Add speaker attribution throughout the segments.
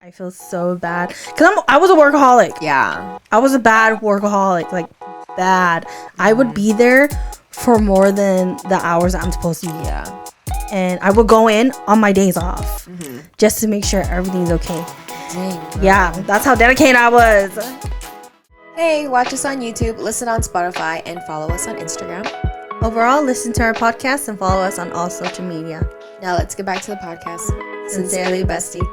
Speaker 1: I feel so bad because I was a workaholic.
Speaker 2: Yeah.
Speaker 1: I was a bad workaholic, like bad. I would be there for more than the hours that I'm supposed to be.
Speaker 2: Yeah.
Speaker 1: And I would go in on my days off just to make sure everything's okay.
Speaker 2: Dang.
Speaker 1: Yeah, that's how dedicated I was.
Speaker 2: Hey, watch us on YouTube, listen on Spotify, and follow us on Instagram.
Speaker 1: Overall, listen to our podcast and follow us on all social media.
Speaker 2: Now let's get back to the podcast. Sincerely, Bestie.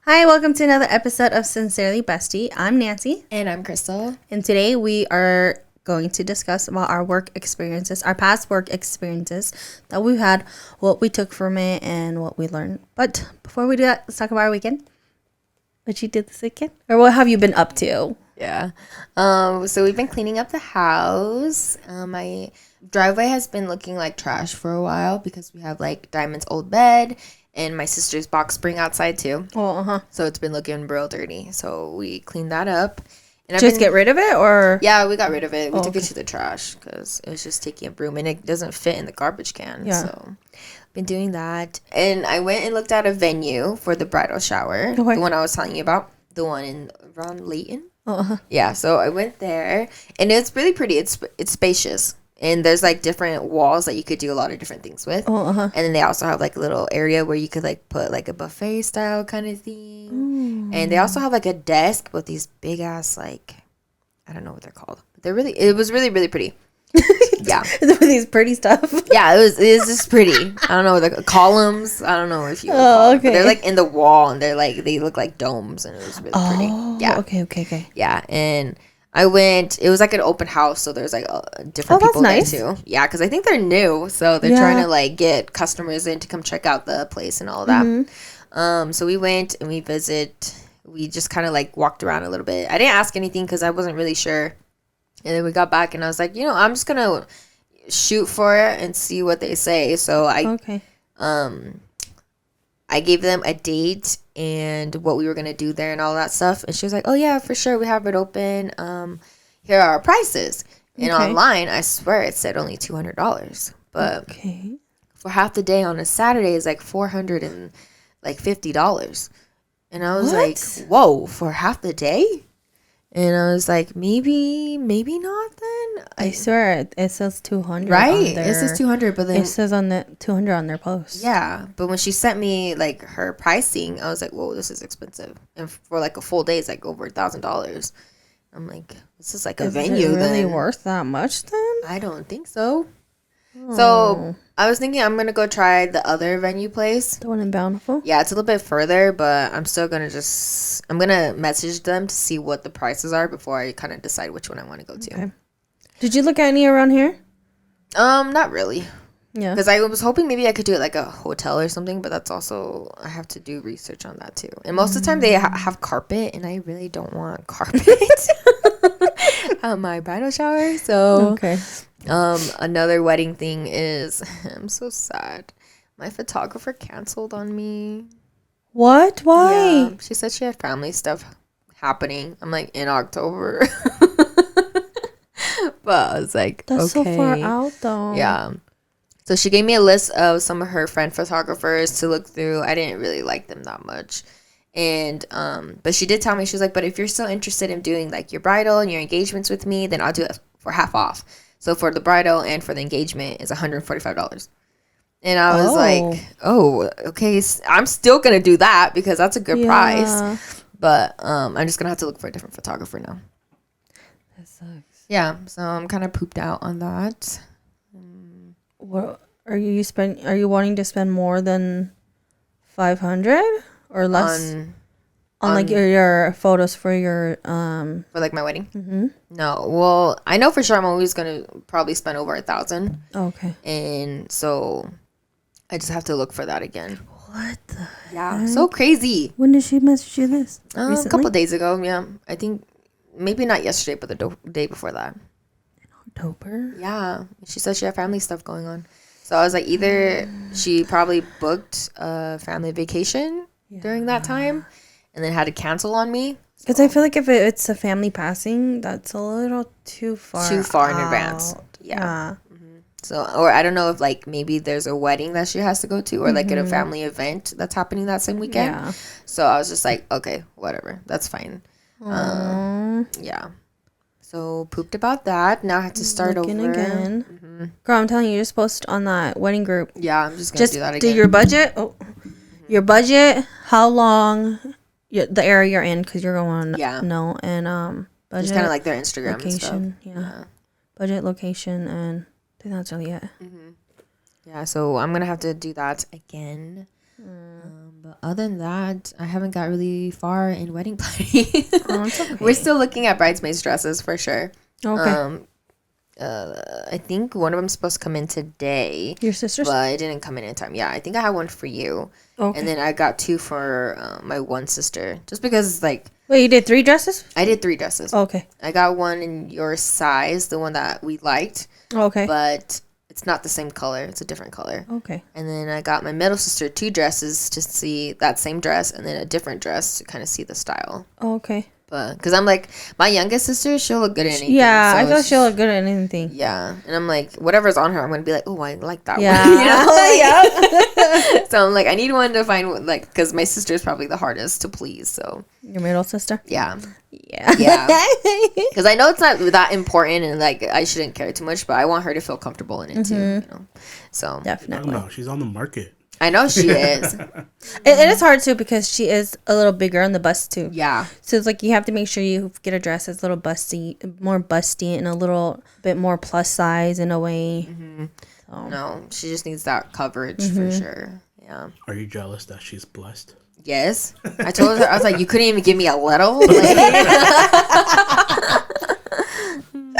Speaker 1: Hi, welcome to another episode of Sincerely Bestie. I'm Nancy.
Speaker 2: And I'm Krystal.
Speaker 1: And today we are going to discuss about our work experiences, our past work experiences that we've had, what we took from it, and what we learned. But before we do that, let's talk about our weekend. What you did this weekend? Or what have you been up to?
Speaker 2: Yeah. So we've been cleaning up the house. My driveway has been looking like trash for a while because we have like Diamond's old bed and my sister's box spring outside too.
Speaker 1: Oh,
Speaker 2: So it's been looking real dirty. So we cleaned that up. And
Speaker 1: Just get rid of it, or?
Speaker 2: Yeah, we got rid of it. We took
Speaker 1: okay.
Speaker 2: it to the trash because it was just taking up room and it doesn't fit in the garbage can.
Speaker 1: Yeah.
Speaker 2: So been doing that. And I went and looked at a venue for the bridal shower.
Speaker 1: Okay.
Speaker 2: The one I was telling you about. The one in around Layton.
Speaker 1: Oh,
Speaker 2: Yeah, so I went there and it's really pretty. It's spacious. And there's like different walls that you could do a lot of different things with. And then they also have like a little area where you could like put like a buffet style kind of thing. And they also have like a desk with these big ass like, I don't know what they're called. But it was really, really pretty. Yeah.
Speaker 1: These pretty stuff.
Speaker 2: Yeah, it was just pretty. I don't know, the columns. I don't know if you
Speaker 1: okay.
Speaker 2: But they're like in the wall and they look like domes and it was really pretty. Yeah.
Speaker 1: Okay.
Speaker 2: Yeah, and I went. It was like an open house, so there's like different people
Speaker 1: nice.
Speaker 2: there too. Yeah, because I think they're new, so they're trying to like get customers in to come check out the place and all that. So we went and we just kind of like walked around a little bit. I didn't ask anything because I wasn't really sure. And then we got back and I was like, I'm just gonna shoot for it and see what they say. So I gave them a date and what we were going to do there and all that stuff. And she was like, oh, yeah, for sure. We have it open. Here are our prices. And online, I swear it said only $200. But for half the day on a Saturday is like $450. And I was like, whoa, for half the day? And I was like, maybe not then.
Speaker 1: I swear it says 200.
Speaker 2: Right? It says 200, but then
Speaker 1: it says on the 200 on their post.
Speaker 2: Yeah, but when she sent me like her pricing, I was like, whoa, this is expensive. And for like a full day, it's like over $1,000. I'm like, this is like a venue.
Speaker 1: Is it really
Speaker 2: then.
Speaker 1: worth that much then?
Speaker 2: I don't think so. So I was thinking I'm gonna go try the other venue place.
Speaker 1: The one in Bountiful?
Speaker 2: Yeah, it's a little bit further, but I'm still gonna I'm gonna message them to see what the prices are before I kind of decide which one I want to go to.
Speaker 1: Okay. Did you look at any around here?
Speaker 2: Not really.
Speaker 1: Yeah.
Speaker 2: Because I was hoping maybe I could do it like a hotel or something, but that's also, I have to do research on that too. And most of the time they have carpet, and I really don't want carpet at my bridal shower. So, another wedding thing is, I'm so sad. My photographer canceled on me.
Speaker 1: What? Why?
Speaker 2: Yeah, she said she had family stuff happening. I'm like, in October. But I was like,
Speaker 1: that's so far out though.
Speaker 2: Yeah. So she gave me a list of some of her friend photographers to look through. I didn't really like them that much. And but she did tell me, she was like, but if you're still interested in doing like your bridal and your engagements with me, then I'll do it for half off. So for the bridal and for the engagement is $145. And I was like, oh, okay, I'm still gonna do that because that's a good price. But I'm just gonna have to look for a different photographer now.
Speaker 1: That sucks.
Speaker 2: Yeah, so I'm kind of pooped out on that.
Speaker 1: What are you wanting to spend more than 500 or less on like your photos for your
Speaker 2: for like my wedding? No, well, I know for sure I'm always gonna probably spend over 1,000.
Speaker 1: Okay.
Speaker 2: And so I just have to look for that again.
Speaker 1: What the
Speaker 2: heck? So crazy.
Speaker 1: When did she message you this?
Speaker 2: A couple of days ago. Yeah, I think maybe not yesterday, but the day before that.
Speaker 1: October?
Speaker 2: Yeah, she said she had family stuff going on. So I was like, either she probably booked a family vacation during that time and then had to cancel on me.
Speaker 1: Because I feel like if it's a family passing, that's a little too far
Speaker 2: in advance. Yeah. So, or I don't know if like maybe there's a wedding that she has to go to, or like at a family event that's happening that same weekend.
Speaker 1: Yeah.
Speaker 2: So I was just like, okay, whatever, that's fine. Yeah. So pooped about that. Now I have to start
Speaker 1: Looking
Speaker 2: over
Speaker 1: again. Girl, I'm telling you, you're supposed to on that wedding group.
Speaker 2: Yeah, I'm just gonna do that again.
Speaker 1: Do your budget. Your budget. How long? The area you're in, because you're going.
Speaker 2: Yeah.
Speaker 1: No, and budget.
Speaker 2: Just kind of like their Instagram
Speaker 1: location.
Speaker 2: and stuff.
Speaker 1: Yeah. Budget, location, and I think that's really it.
Speaker 2: Yeah, so I'm gonna have to do that again. But other than that, I haven't got really far in wedding planning.
Speaker 1: It's okay.
Speaker 2: We're still looking at bridesmaids dresses for sure.
Speaker 1: Okay.
Speaker 2: I think one of them's supposed to come in today.
Speaker 1: Your sister's?
Speaker 2: But it didn't come in time. Yeah, I think I had one for you.
Speaker 1: Okay.
Speaker 2: And then I got 2 for my one sister. Just because, like...
Speaker 1: Wait, you did 3 dresses?
Speaker 2: I did 3 dresses.
Speaker 1: Okay.
Speaker 2: I got one in your size, the one that we liked.
Speaker 1: Okay.
Speaker 2: But it's not the same color. It's a different color.
Speaker 1: Okay.
Speaker 2: And then I got my middle sister 2 dresses to see that same dress, and then a different dress to kind of see the style.
Speaker 1: Okay.
Speaker 2: But because I'm like, my youngest sister, she'll look good in anything.
Speaker 1: Yeah,
Speaker 2: so
Speaker 1: I feel she'll look good at anything.
Speaker 2: Yeah, and I'm like, whatever's on her, I'm gonna be like, oh, I like that
Speaker 1: Yeah.
Speaker 2: one. You know,
Speaker 1: Yeah.
Speaker 2: So I'm like, I need one to find like, because my sister is probably the hardest to please. So
Speaker 1: Your middle sister?
Speaker 2: yeah,
Speaker 1: Yeah.
Speaker 2: yeah. Because I know it's not that important, and like I shouldn't care too much, but I want her to feel comfortable in it too. You know, so
Speaker 1: Definitely.
Speaker 3: No, she's on the market.
Speaker 2: I know she is.
Speaker 1: It is hard too because she is a little bigger on the bust too.
Speaker 2: Yeah.
Speaker 1: So it's like you have to make sure you get a dress that's a little more busty and a little bit more plus size in a way. So.
Speaker 2: No, she just needs that coverage for sure. Yeah.
Speaker 3: Are you jealous that she's blessed?
Speaker 2: Yes. I told her, I was like, you couldn't even give me a little? Like,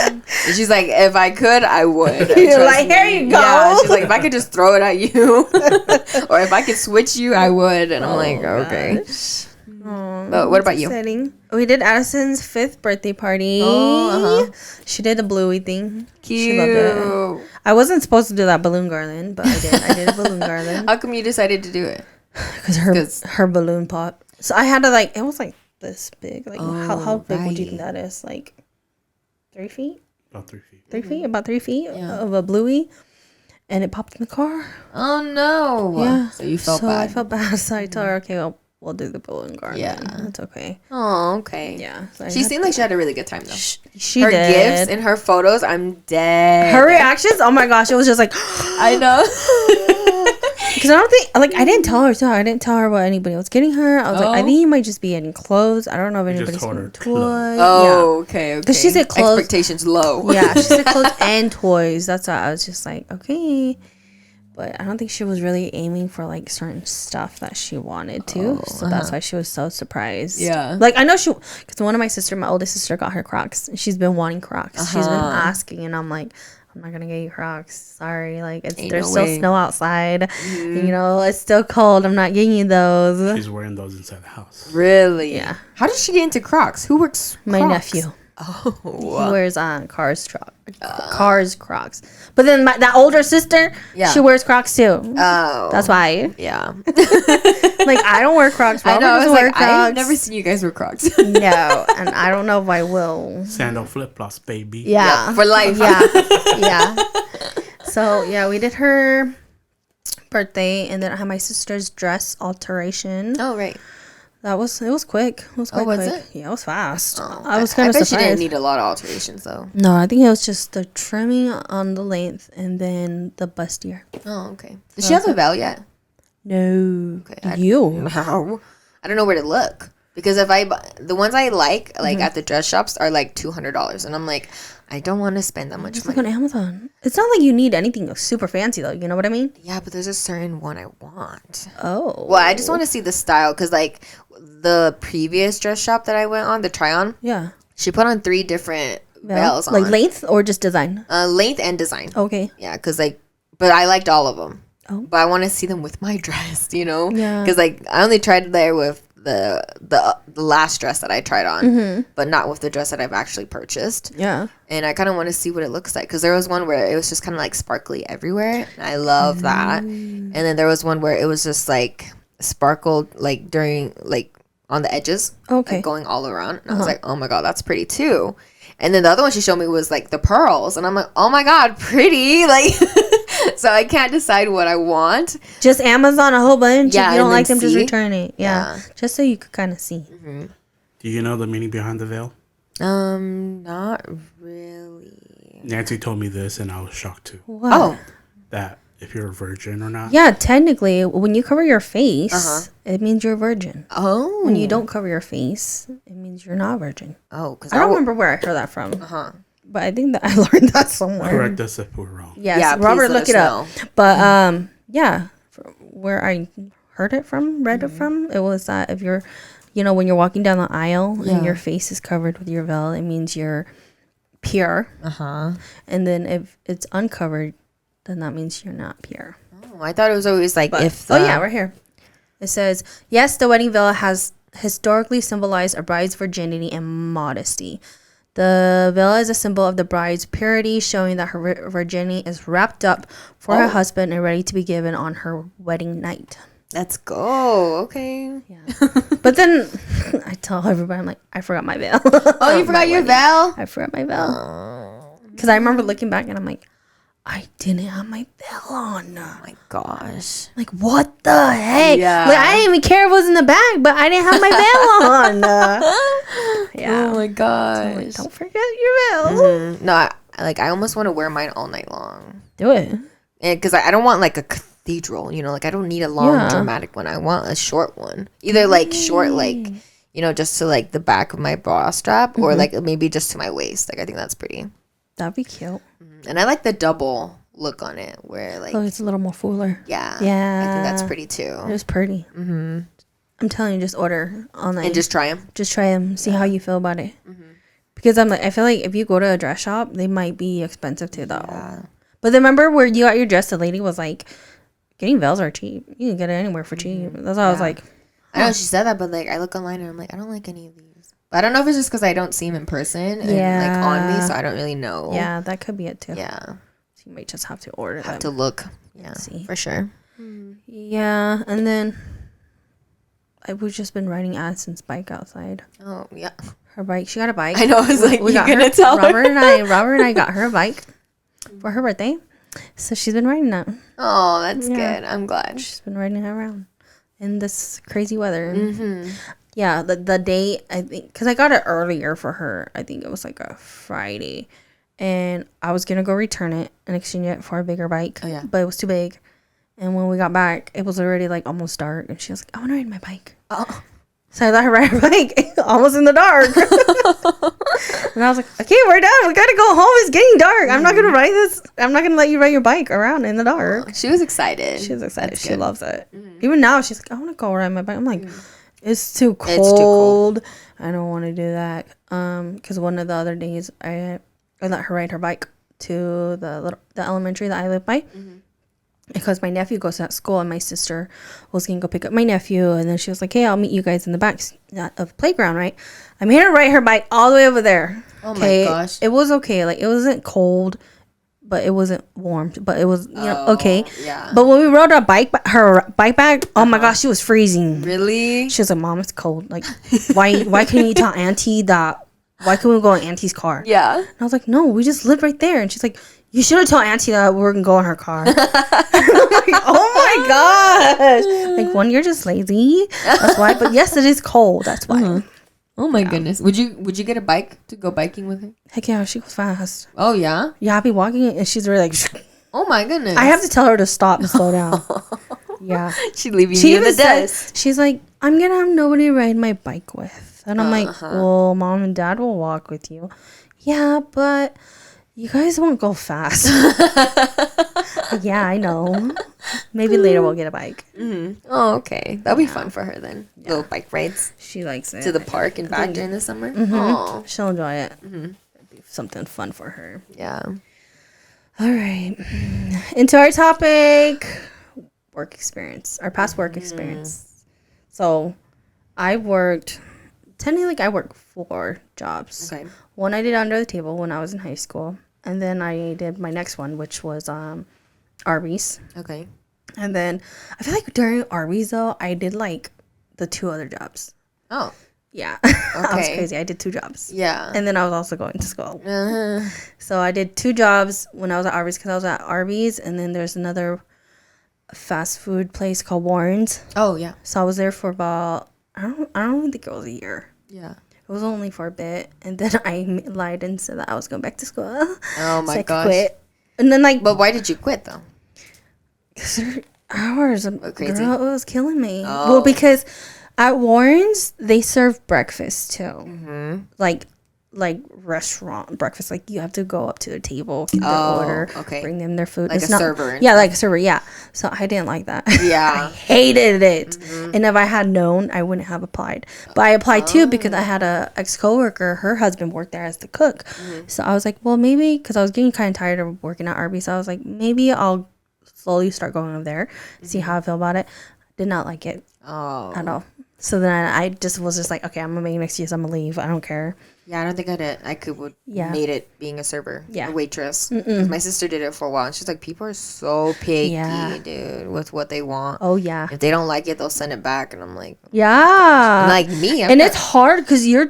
Speaker 2: and she's like, if I could, I would.
Speaker 1: You're like, here you go.
Speaker 2: Yeah. She's like, if I could just throw it at you, or if I could switch you, I would. And I'm like, okay. But what about you?
Speaker 1: Exciting. We did Addison's 5th birthday party.
Speaker 2: Oh,
Speaker 1: She did the bluey thing.
Speaker 2: Cute.
Speaker 1: She loved it. I wasn't supposed to do that balloon garland, but I did. I did a balloon garland.
Speaker 2: How come you decided to do it?
Speaker 1: Because her balloon pop. So I had to like, it was like this big. Like how big would you think
Speaker 2: right.
Speaker 1: that is? Like 3 feet?
Speaker 3: About 3 feet.
Speaker 1: 3 feet? About 3 feet of a bluey. And it popped in the car.
Speaker 2: Oh, no.
Speaker 1: Yeah.
Speaker 2: So you felt
Speaker 1: so
Speaker 2: bad.
Speaker 1: I felt bad. So I told her, okay, well, we'll do the balloon garland.
Speaker 2: Yeah.
Speaker 1: That's okay.
Speaker 2: Oh, okay.
Speaker 1: Yeah. So
Speaker 2: She seemed like she had a really good time, though.
Speaker 1: she
Speaker 2: Her
Speaker 1: did.
Speaker 2: gifts and her photos, I'm dead.
Speaker 1: Her reactions, oh my gosh, it was just like,
Speaker 2: I know.
Speaker 1: because I don't think, like, I didn't tell her, so I didn't tell her what anybody was getting her. I was like, I think you might just be getting clothes. I don't know if anybody's
Speaker 3: told her
Speaker 1: getting
Speaker 3: clothes.
Speaker 1: toys.
Speaker 2: Oh, okay.
Speaker 1: Because she said clothes.
Speaker 2: Expectations low.
Speaker 1: Yeah, she said clothes and toys. That's why I was just like, okay. But I don't think she was really aiming for like certain stuff that she wanted to. So that's why she was so surprised.
Speaker 2: Yeah.
Speaker 1: Like I know because one of my oldest sister got her Crocs. She's been wanting Crocs. She's been asking, and I'm like, I'm not gonna get you Crocs. Sorry. Like there's still snow outside. You know, it's still cold. I'm not getting you those.
Speaker 3: She's wearing those inside the house.
Speaker 2: Really?
Speaker 1: Yeah.
Speaker 2: How did she get into Crocs? Who works
Speaker 1: My
Speaker 2: Crocs?
Speaker 1: nephew.
Speaker 2: Oh.
Speaker 1: He wears Cars Crocs. But then that older sister, she wears Crocs too.
Speaker 2: Oh.
Speaker 1: That's why.
Speaker 2: Yeah.
Speaker 1: Like I don't wear Crocs.
Speaker 2: I
Speaker 1: Robert
Speaker 2: know. I was
Speaker 1: doesn't wear
Speaker 2: like,
Speaker 1: Crocs.
Speaker 2: I've never seen you guys wear Crocs.
Speaker 1: No, and I don't know if I will.
Speaker 3: Sandal flip flops, baby.
Speaker 1: Yeah.
Speaker 2: For life.
Speaker 1: Yeah. Yeah. So yeah, we did her birthday, and then I had my sister's dress alteration.
Speaker 2: Oh, right.
Speaker 1: It was quick. It was quite
Speaker 2: was
Speaker 1: quick.
Speaker 2: it?
Speaker 1: Yeah, it was fast.
Speaker 2: Oh,
Speaker 1: I was kind of
Speaker 2: I bet she
Speaker 1: surprised.
Speaker 2: didn't need a lot of alterations, though.
Speaker 1: No, I think it was just the trimming on the length and then the bustier.
Speaker 2: Oh, okay. Does she have a veil yet?
Speaker 1: No.
Speaker 2: Okay.
Speaker 1: You.
Speaker 2: No. I don't know where to look. Because the ones I like at the dress shops are like $200. And I'm like, I don't want to spend that much
Speaker 1: Just
Speaker 2: money.
Speaker 1: look on Amazon. It's not like you need anything super fancy though. You know what I mean?
Speaker 2: Yeah, but there's a certain one I want.
Speaker 1: Oh.
Speaker 2: Well, I just want to see the style. Because like the previous dress shop that I went on, the try on,
Speaker 1: Yeah.
Speaker 2: she put on 3 different veils on.
Speaker 1: Like length or just design?
Speaker 2: Length and design.
Speaker 1: Okay.
Speaker 2: Yeah, because like, but I liked all of them.
Speaker 1: Oh.
Speaker 2: But I want to see them with my dress, you know?
Speaker 1: Yeah.
Speaker 2: Because like I only tried there with the last dress that I tried on, but not with the dress that I've actually purchased.
Speaker 1: Yeah.
Speaker 2: And I kind of want to see what it looks like because there was one where it was just kind of like sparkly everywhere. And I love that. And then there was one where it was just like sparkled like during like on the edges,
Speaker 1: Okay.
Speaker 2: like going all around. And I was like, oh my god, that's pretty too. And then the other one she showed me was like the pearls, and I'm like, oh my god, pretty, like. So I can't decide what I want.
Speaker 1: Just Amazon a whole bunch.
Speaker 2: Yeah,
Speaker 1: If you don't
Speaker 2: and
Speaker 1: like
Speaker 2: then
Speaker 1: them, just
Speaker 2: see.
Speaker 1: return it. Yeah. Just so you could kind of see.
Speaker 3: Do you know the meaning behind the veil?
Speaker 2: Not really.
Speaker 3: Nancy told me this, and I was shocked too.
Speaker 1: What?
Speaker 2: Oh,
Speaker 3: That if you're a virgin or not.
Speaker 1: Yeah, technically, when you cover your face, it means you're a virgin.
Speaker 2: oh,
Speaker 1: When you don't cover your face, it means you're not a virgin.
Speaker 2: oh, because
Speaker 1: I don't remember where I heard that from. But I think that I learned that somewhere.
Speaker 3: Correct us if we're wrong.
Speaker 1: Yes,
Speaker 2: Yeah, please
Speaker 1: Robert,
Speaker 2: let
Speaker 1: look
Speaker 2: us
Speaker 1: it up.
Speaker 2: know.
Speaker 1: But yeah, where I heard it from, read it from, it was that if you're, when you're walking down the aisle and your face is covered with your veil, it means you're pure. And then if it's uncovered, then that means you're not pure.
Speaker 2: Oh, I thought it was always like if.
Speaker 1: Oh yeah, right here. It says, yes, the wedding veil has historically symbolized a bride's virginity and modesty. The veil is a symbol of the bride's purity, showing that her virginity is wrapped up for her husband and ready to be given on her wedding night.
Speaker 2: Let's go. Okay.
Speaker 1: Yeah. But then I tell everybody, I'm like, I forgot my veil.
Speaker 2: Oh, you forgot your veil?
Speaker 1: I forgot my veil. Because I remember looking back and I'm like, I didn't have my veil on.
Speaker 2: Oh my gosh.
Speaker 1: Like, what the heck?
Speaker 2: Yeah.
Speaker 1: Like, I didn't even care if it was in the bag, but I didn't have my veil on. Yeah.
Speaker 2: Oh my gosh.
Speaker 1: So I'm like, don't forget your veil.
Speaker 2: No, I almost want to wear mine all night long.
Speaker 1: Do it.
Speaker 2: And because I don't want like a cathedral, like I don't need a long
Speaker 1: Yeah.
Speaker 2: dramatic one. I want a short one. Either like short, like, just to like the back of my bra strap or like maybe just to my waist. Like I think that's pretty.
Speaker 1: That'd be cute.
Speaker 2: And I like the double look on it where like,
Speaker 1: Oh, it's a little more fuller.
Speaker 2: yeah.
Speaker 1: Yeah.
Speaker 2: I think that's pretty too.
Speaker 1: It was pretty. Mm-hmm. I'm telling you, just order online.
Speaker 2: And just try them.
Speaker 1: Just try them. See how you feel about it. Because I feel like if you go to a dress shop, they might be expensive too, though.
Speaker 2: Yeah.
Speaker 1: But then remember where you got your dress, the lady was like, getting veils are cheap. You can get it anywhere for cheap. That's why I was like,
Speaker 2: I know she said that, but like I look online and I'm like, I don't like any of these. But I don't know if it's just because I don't see them in person and like on me, so I don't really know.
Speaker 1: yeah, that could be it too.
Speaker 2: Yeah.
Speaker 1: So you might just have to order
Speaker 2: Have
Speaker 1: them.
Speaker 2: to look. Yeah.
Speaker 1: See.
Speaker 2: For sure.
Speaker 1: Yeah, and then we've just been riding Addison's bike outside.
Speaker 2: Oh yeah.
Speaker 1: Her bike. She got a bike.
Speaker 2: I know. I was like,
Speaker 1: We
Speaker 2: you
Speaker 1: got
Speaker 2: gonna
Speaker 1: her.
Speaker 2: tell her?
Speaker 1: Robert and I got her a bike for her birthday. So she's been riding that.
Speaker 2: Oh, that's
Speaker 1: Yeah.
Speaker 2: good. I'm glad.
Speaker 1: She's been riding it around in this crazy weather. Yeah, the day, I think, because I got it earlier for her. I think it was like a Friday. And I was going to go return it and exchange it for a bigger bike.
Speaker 2: Oh, yeah.
Speaker 1: But it was too big. And when we got back, it was already like almost dark. And she was like, I want to ride my bike.
Speaker 2: Oh.
Speaker 1: So I let her ride her bike almost in the dark. And I was like, okay, we're done. We got to go home. It's getting dark. I'm not going to ride this. I'm not going to let you ride your bike around in the dark.
Speaker 2: She was excited.
Speaker 1: She was excited.
Speaker 2: That's
Speaker 1: She
Speaker 2: good.
Speaker 1: loves it. Even now, she's like, I want to go ride my bike. I'm like, it's too cold.
Speaker 2: It's too cold.
Speaker 1: I don't want to do that. Because one of the other days, I let her ride her bike to the elementary that I live by. Because my nephew goes to that school and my sister was going to go pick up my nephew. And then she was like, hey, I'll meet you guys in the back of the playground, right? I made her ride her bike all the way over there.
Speaker 2: Oh my gosh.
Speaker 1: It was okay. Like, it wasn't cold, but it wasn't warm. But it was, okay.
Speaker 2: Yeah.
Speaker 1: But when we rode her bike back, oh my gosh, she was freezing.
Speaker 2: Really?
Speaker 1: She was like, Mom, it's cold. Like, why couldn't you tell Auntie that? Why couldn't we go in Auntie's car?
Speaker 2: Yeah.
Speaker 1: And I was like, no, we just live right there. And she's like, you should have told Auntie that we were going to go in her car. I'm like, oh my gosh. Like, one, you're just lazy. That's why. But yes, it is cold. That's why.
Speaker 2: Oh my goodness. Would you get a bike to go biking with her?
Speaker 1: Heck yeah, she goes fast.
Speaker 2: Oh yeah.
Speaker 1: Yeah, I'll be walking and she's really like,
Speaker 2: Oh my goodness.
Speaker 1: I have to tell her to stop and slow down. Yeah.
Speaker 2: She leaving
Speaker 1: She
Speaker 2: you in
Speaker 1: even
Speaker 2: the
Speaker 1: said,
Speaker 2: dust.
Speaker 1: she's like, I'm going to have nobody to ride my bike with. And I'm like, well, Mom and Dad will walk with you. Yeah, but you guys won't go fast. Yeah, I know. Maybe later we'll get a bike.
Speaker 2: Oh, okay. That'll be fun for her then. Little bike rides
Speaker 1: She likes it.
Speaker 2: to the park and back during the summer. Oh,
Speaker 1: She'll enjoy it. It'd be something fun for her.
Speaker 2: yeah.
Speaker 1: All right. Into our topic, work experience, our past work experience. So I worked 4 jobs.
Speaker 2: Okay.
Speaker 1: One I did under the table when I was in high school. And then I did my next one, which was Arby's.
Speaker 2: Okay.
Speaker 1: And then I feel like during Arby's, though, I did like the 2 other jobs.
Speaker 2: Oh.
Speaker 1: Yeah. I was
Speaker 2: Okay.
Speaker 1: crazy. I did 2 jobs.
Speaker 2: Yeah.
Speaker 1: And then I was also going to school.
Speaker 2: Uh-huh.
Speaker 1: So I did 2 jobs when I was at Arby's because I was at Arby's, and then there's another fast food place called Warren's.
Speaker 2: Oh yeah.
Speaker 1: So I was there for about I don't think it was a year.
Speaker 2: Yeah.
Speaker 1: It was only for a bit, and then I lied and said that I was going back to school.
Speaker 2: Oh my
Speaker 1: so I
Speaker 2: gosh.
Speaker 1: quit. And then
Speaker 2: But why did you quit though?
Speaker 1: 'cause their hours,
Speaker 2: crazy?
Speaker 1: girl, it was killing me.
Speaker 2: Oh.
Speaker 1: Well, because at Warren's they serve breakfast too, like restaurant breakfast. Like you have to go up to the table, get their order,
Speaker 2: okay.
Speaker 1: bring them their food.
Speaker 2: Like
Speaker 1: it's
Speaker 2: a server and
Speaker 1: Yeah, like a server. Yeah. So I didn't like that.
Speaker 2: Yeah.
Speaker 1: I hated it. And if I had known, I wouldn't have applied. But I applied too because I had a ex coworker. Her husband worked there as the cook. So I was like, well, maybe because I was getting kind of tired of working at Arby's. So I was like, maybe I'll slowly start going over there, see how I feel about it. Did not like it at all. So then I just was just like, okay, I'm gonna make an excuse. I'm gonna leave. I don't care.
Speaker 2: Yeah, I don't think I would made it being a server, a waitress. 'Cause my sister did it for a while, and she's like, people are so picky, dude, with what they want.
Speaker 1: Oh yeah.
Speaker 2: If they don't like it, they'll send it back, and I'm like,
Speaker 1: Yeah.
Speaker 2: like me,
Speaker 1: and it's hard because you're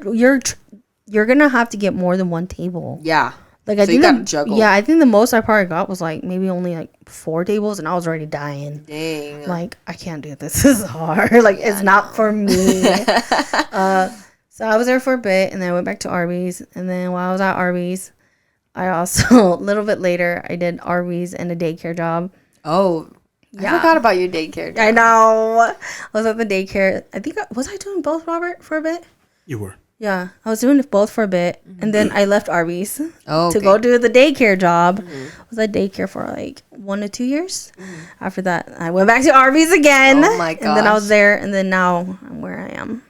Speaker 1: gonna have to get more than one table.
Speaker 2: yeah.
Speaker 1: Like
Speaker 2: So
Speaker 1: I think
Speaker 2: you gotta juggle.
Speaker 1: Yeah, I think the most I probably got was like maybe only like 4 tables, and I was already dying.
Speaker 2: Dang.
Speaker 1: Like I can't do this. This is hard. Like it's not for me. So I was there for a bit, and then I went back to Arby's. And then while I was at Arby's, I also a little bit later I did Arby's and a daycare job.
Speaker 2: Oh, I forgot about your daycare job.
Speaker 1: I know. I was at the daycare. I think was I doing both, Robert, for a bit?
Speaker 3: You were.
Speaker 1: Yeah, I was doing both for a bit, and then I left Arby's
Speaker 2: Okay.
Speaker 1: to go do the daycare job. I was at daycare for like 1 to 2 years. After that, I went back to Arby's again.
Speaker 2: Oh my
Speaker 1: And then I was
Speaker 2: gosh.
Speaker 1: there, and then now I'm where I am.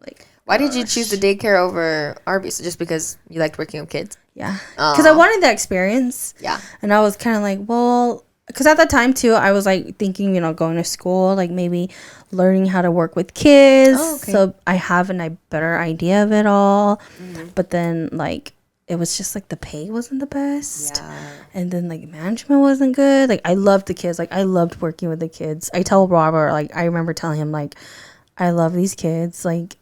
Speaker 1: Like,
Speaker 2: Why did you choose the daycare over Arby's? Just because you liked working with kids?
Speaker 1: yeah, because I wanted that experience.
Speaker 2: Yeah.
Speaker 1: And I was kind of like, well, because at that time too, I was like thinking, going to school, like maybe learning how to work with kids.
Speaker 2: Oh, okay.
Speaker 1: So I have a better idea of it all. But then like it was just like the pay wasn't the best.
Speaker 2: Yeah.
Speaker 1: And then like management wasn't good. Like I loved the kids. Like I loved working with the kids. I tell Robert, like I remember telling him like I love these kids. Like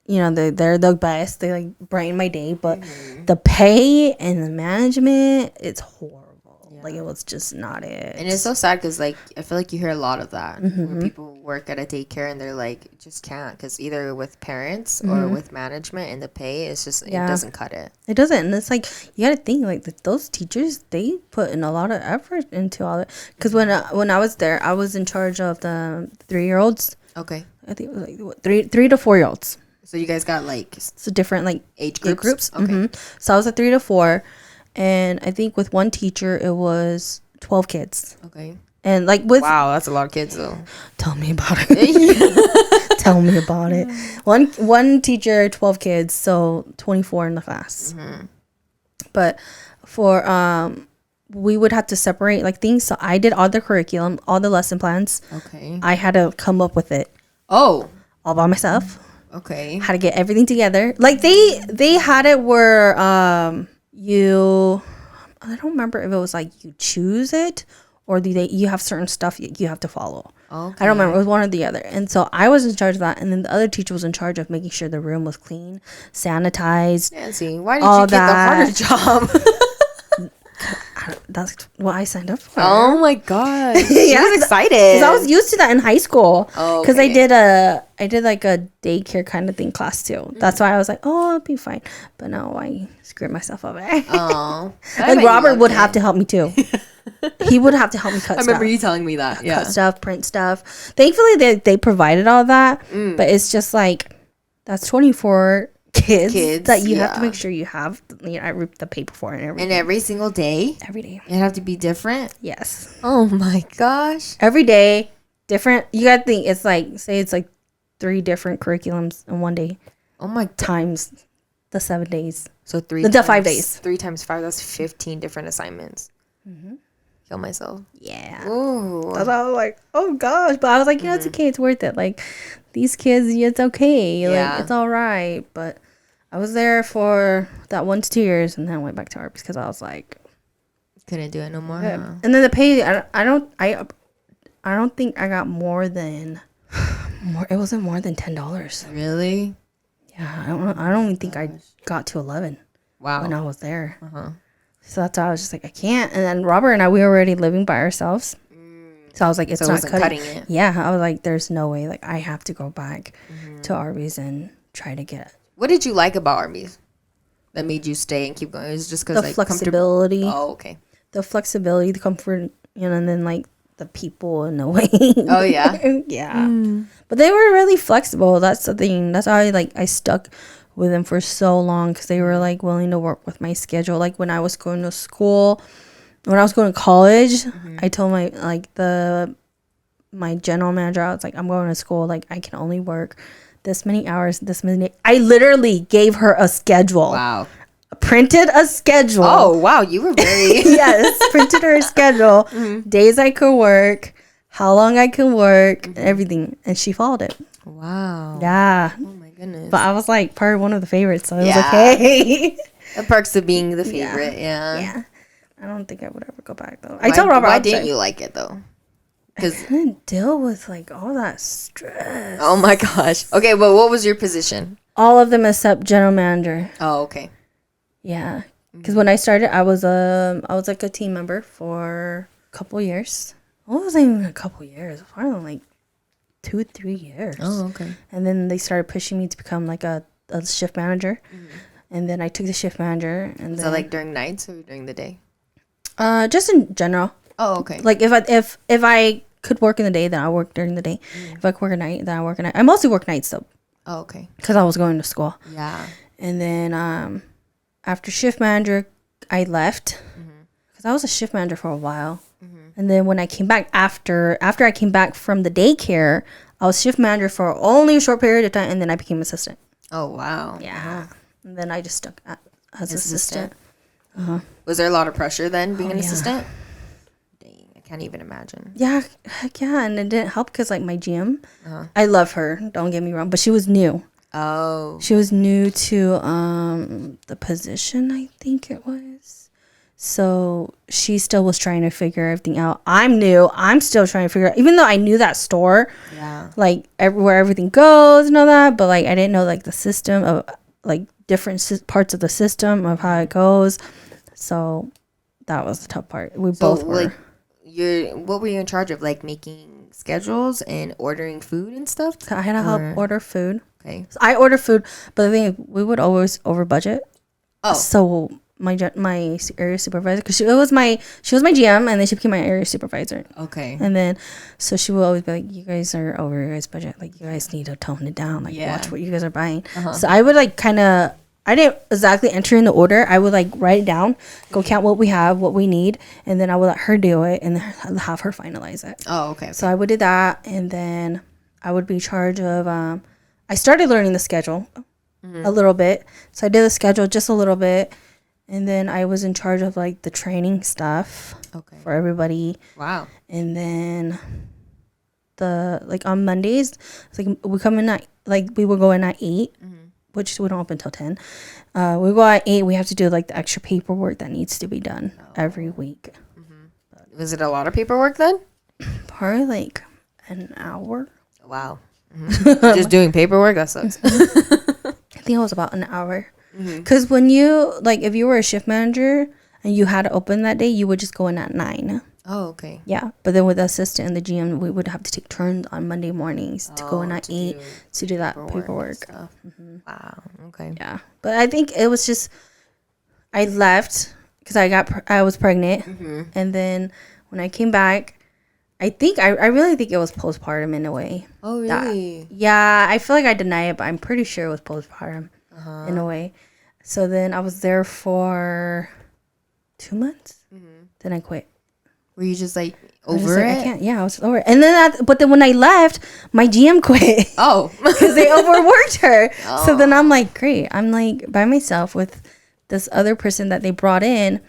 Speaker 1: they're the best. They like brighten my day. But the pay and the management, it's horrible. Like it was just not it.
Speaker 2: And it's so sad because like I feel like you hear a lot of that when people work at a daycare and they're like just can't because either with parents or with management and the pay it's just it doesn't cut it.
Speaker 1: It doesn't. And it's like you got to think like those teachers, they put in a lot of effort into all it. Because when I was there, I was in charge of the 3-year-olds.
Speaker 2: Okay.
Speaker 1: I think it was like what, 3 to 4-year-olds.
Speaker 2: So you guys got like
Speaker 1: So different like
Speaker 2: age groups?
Speaker 1: Okay. So I was a 3 to 4, and I think with one teacher it was 12 kids.
Speaker 2: Okay.
Speaker 1: And like with
Speaker 2: Wow, that's a lot of kids though.
Speaker 1: tell me about it. Tell me about it. One teacher, 12 kids, so 24 in the class. But for we would have to separate like things. So I did all the curriculum, all the lesson plans.
Speaker 2: Okay.
Speaker 1: I had to come up with it
Speaker 2: Oh.
Speaker 1: all by myself.
Speaker 2: Okay.
Speaker 1: How to get everything together. Like they had it where I don't remember if it was like you choose it or you have certain stuff you have to follow.
Speaker 2: Okay.
Speaker 1: I don't remember. It was one or the other. And so I was in charge of that, and then the other teacher was in charge of making sure the room was clean, sanitized.
Speaker 2: Nancy, why did
Speaker 1: all
Speaker 2: you get
Speaker 1: that.
Speaker 2: the harder job?
Speaker 1: That's what I signed up for.
Speaker 2: Oh my god. She
Speaker 1: Yeah,
Speaker 2: was excited.
Speaker 1: Because I was used to that in high school.
Speaker 2: Oh,
Speaker 1: Because
Speaker 2: okay.
Speaker 1: I did like a daycare kind of thing class too. That's why I was like, oh, I'll be fine. But no, I screwed myself up.
Speaker 2: Oh.
Speaker 1: Like Robert would have to help me too. He would have to help me cut
Speaker 2: I remember
Speaker 1: stuff.
Speaker 2: you telling me that. Yeah.
Speaker 1: Cut stuff, print stuff. Thankfully, they provided all that. But it's just like, that's 24 kids that you have to make sure you have. I ripped the paper for it and everything.
Speaker 2: And every single day?
Speaker 1: Every day.
Speaker 2: It have to be different?
Speaker 1: Yes.
Speaker 2: Oh my gosh.
Speaker 1: Every day, different. You got to think, it's like, say it's like 3 different curriculums in one day.
Speaker 2: Oh my god.
Speaker 1: Times the 7 days.
Speaker 2: So
Speaker 1: The 5 days.
Speaker 2: 3 times 5, that's 15 different assignments. Kill myself.
Speaker 1: Yeah.
Speaker 2: Ooh.
Speaker 1: I was like, oh gosh. But I was like, it's okay. It's worth it. Like, these kids, it's okay.
Speaker 2: Yeah.
Speaker 1: Like, it's all right. But I was there for that 1 to 2 years, and then I went back to Arby's because I was like,
Speaker 2: Couldn't do it no more. Huh?
Speaker 1: and then the pay, I don't think I got more than, it wasn't more than $10.
Speaker 2: Really?
Speaker 1: Yeah, I don't even think I got to 11
Speaker 2: Wow.
Speaker 1: when I was there.
Speaker 2: Uh-huh.
Speaker 1: So that's why I was just like, I can't. And then Robert and I, we were already living by ourselves. So I was like, it's
Speaker 2: So it
Speaker 1: not
Speaker 2: wasn't
Speaker 1: cutting.
Speaker 2: cutting it.
Speaker 1: Yeah, I was like, there's no way. Like, I have to go back to Arby's and try to get
Speaker 2: What did you like about Arby's that made you stay and keep going? It was just because
Speaker 1: the
Speaker 2: like
Speaker 1: flexibility.
Speaker 2: Oh, okay.
Speaker 1: The flexibility, the comfort, and then like the people in a way.
Speaker 2: Oh yeah.
Speaker 1: Yeah. But they were really flexible. That's the thing. That's how I stuck with them for so long because they were like willing to work with my schedule. Like when I was going to school, when I was going to college, I told my general manager, I was like, I'm going to school. Like I can only work this many hours, this many. I literally gave her a schedule.
Speaker 2: Wow.
Speaker 1: Printed a schedule.
Speaker 2: Oh wow, you were very
Speaker 1: Yes, printed her schedule, days I could work, how long I could work, everything, and she followed it.
Speaker 2: Wow.
Speaker 1: Yeah,
Speaker 2: Oh my goodness.
Speaker 1: but I was like part of one of the favorites, so it was
Speaker 2: Yeah.
Speaker 1: okay.
Speaker 2: The perks of being the favorite. Yeah.
Speaker 1: Yeah, I don't think I would ever go back though. I told Robert,
Speaker 2: Why didn't you like it though?
Speaker 1: I
Speaker 2: Because
Speaker 1: couldn't deal with like all that stress.
Speaker 2: oh my gosh. Okay, well, what was your position?
Speaker 1: All of them except general manager.
Speaker 2: Oh, okay.
Speaker 1: Yeah, because when I started, I was like a team member for a couple years. Well, it wasn't even a couple years. It was probably like 2-3 years.
Speaker 2: Oh, okay.
Speaker 1: And then they started pushing me to become like a shift manager. And then I took the shift manager. And
Speaker 2: So
Speaker 1: then
Speaker 2: like during nights or during the day?
Speaker 1: just in general.
Speaker 2: Oh, okay.
Speaker 1: Like if I could work in the day, then I work during the day. If I could work at night, then I work at night. I mostly work nights though,
Speaker 2: Oh, okay.
Speaker 1: because I was going to school.
Speaker 2: Yeah.
Speaker 1: And then after shift manager, I left because I was a shift manager for a while. And then when I came back after I came back from the daycare, I was shift manager for only a short period of time, and then I became assistant.
Speaker 2: Oh, wow.
Speaker 1: Yeah. And then I just stuck as assistant.
Speaker 2: Was there a lot of pressure then being an
Speaker 1: yeah.
Speaker 2: assistant? Dang, I can't even imagine.
Speaker 1: Yeah, heck yeah. And it didn't help because like my GM, I love her, don't get me wrong, but she was new.
Speaker 2: Oh.
Speaker 1: She was new to the position, I think it was. So she still was trying to figure everything out. I'm new. I'm still trying to figure out, even though I knew that store,
Speaker 2: Yeah.
Speaker 1: like where everything goes and all that, but like I didn't know like the system of like different parts of the system of how it goes. So that was the tough part. We both were.
Speaker 2: Like, what were you in charge of? Like making schedules and ordering food and stuff?
Speaker 1: I had to help order food.
Speaker 2: Okay.
Speaker 1: So I ordered food, but the thing is, we would always over budget.
Speaker 2: Oh.
Speaker 1: So my area supervisor, because she was my GM, and then she became my area supervisor.
Speaker 2: Okay.
Speaker 1: And then, so she would always be like, "You guys are over your guys' budget. Like, you guys need to tone it down. Like, watch what you guys are buying." So I would like kind of, I didn't exactly enter in the order. I would like write it down, go count what we have, what we need, and then I would let her do it and then have her finalize it.
Speaker 2: Oh, okay.
Speaker 1: So I would do that, and then I would be in charge of. I started learning the schedule a little bit, so I did the schedule just a little bit, and then I was in charge of like the training stuff for everybody.
Speaker 2: Wow.
Speaker 1: And then like on Mondays, it's like we come in at like we will go in at 8, which we don't open till 10. We go at 8. We have to do like the extra paperwork that needs to be done every week.
Speaker 2: Was it a lot of paperwork then?
Speaker 1: Probably like an hour.
Speaker 2: Wow. Just doing paperwork? That sucks.
Speaker 1: I think it was about an hour. Because when you, like, if you were a shift manager and you had to open that day, you would just go in at 9.
Speaker 2: Oh, okay.
Speaker 1: Yeah. But then with the assistant and the GM, we would have to take turns on Monday mornings to go in at 8 to do that paperwork.
Speaker 2: Wow. Okay.
Speaker 1: Yeah. But I think it was just, I left because I was pregnant. And then when I came back, I really think it was postpartum in a way.
Speaker 2: Oh, really?
Speaker 1: Yeah, I feel like I deny it, but I'm pretty sure it was postpartum in a way. So then I was there for 2 months. Then I quit.
Speaker 2: Were you just like
Speaker 1: I was
Speaker 2: over
Speaker 1: like,
Speaker 2: it?
Speaker 1: I can't. Yeah, I was over it. And then but then when I left, my GM quit.
Speaker 2: Oh.
Speaker 1: Because they overworked her. So then I'm like, great. I'm like by myself with this other person that they brought in.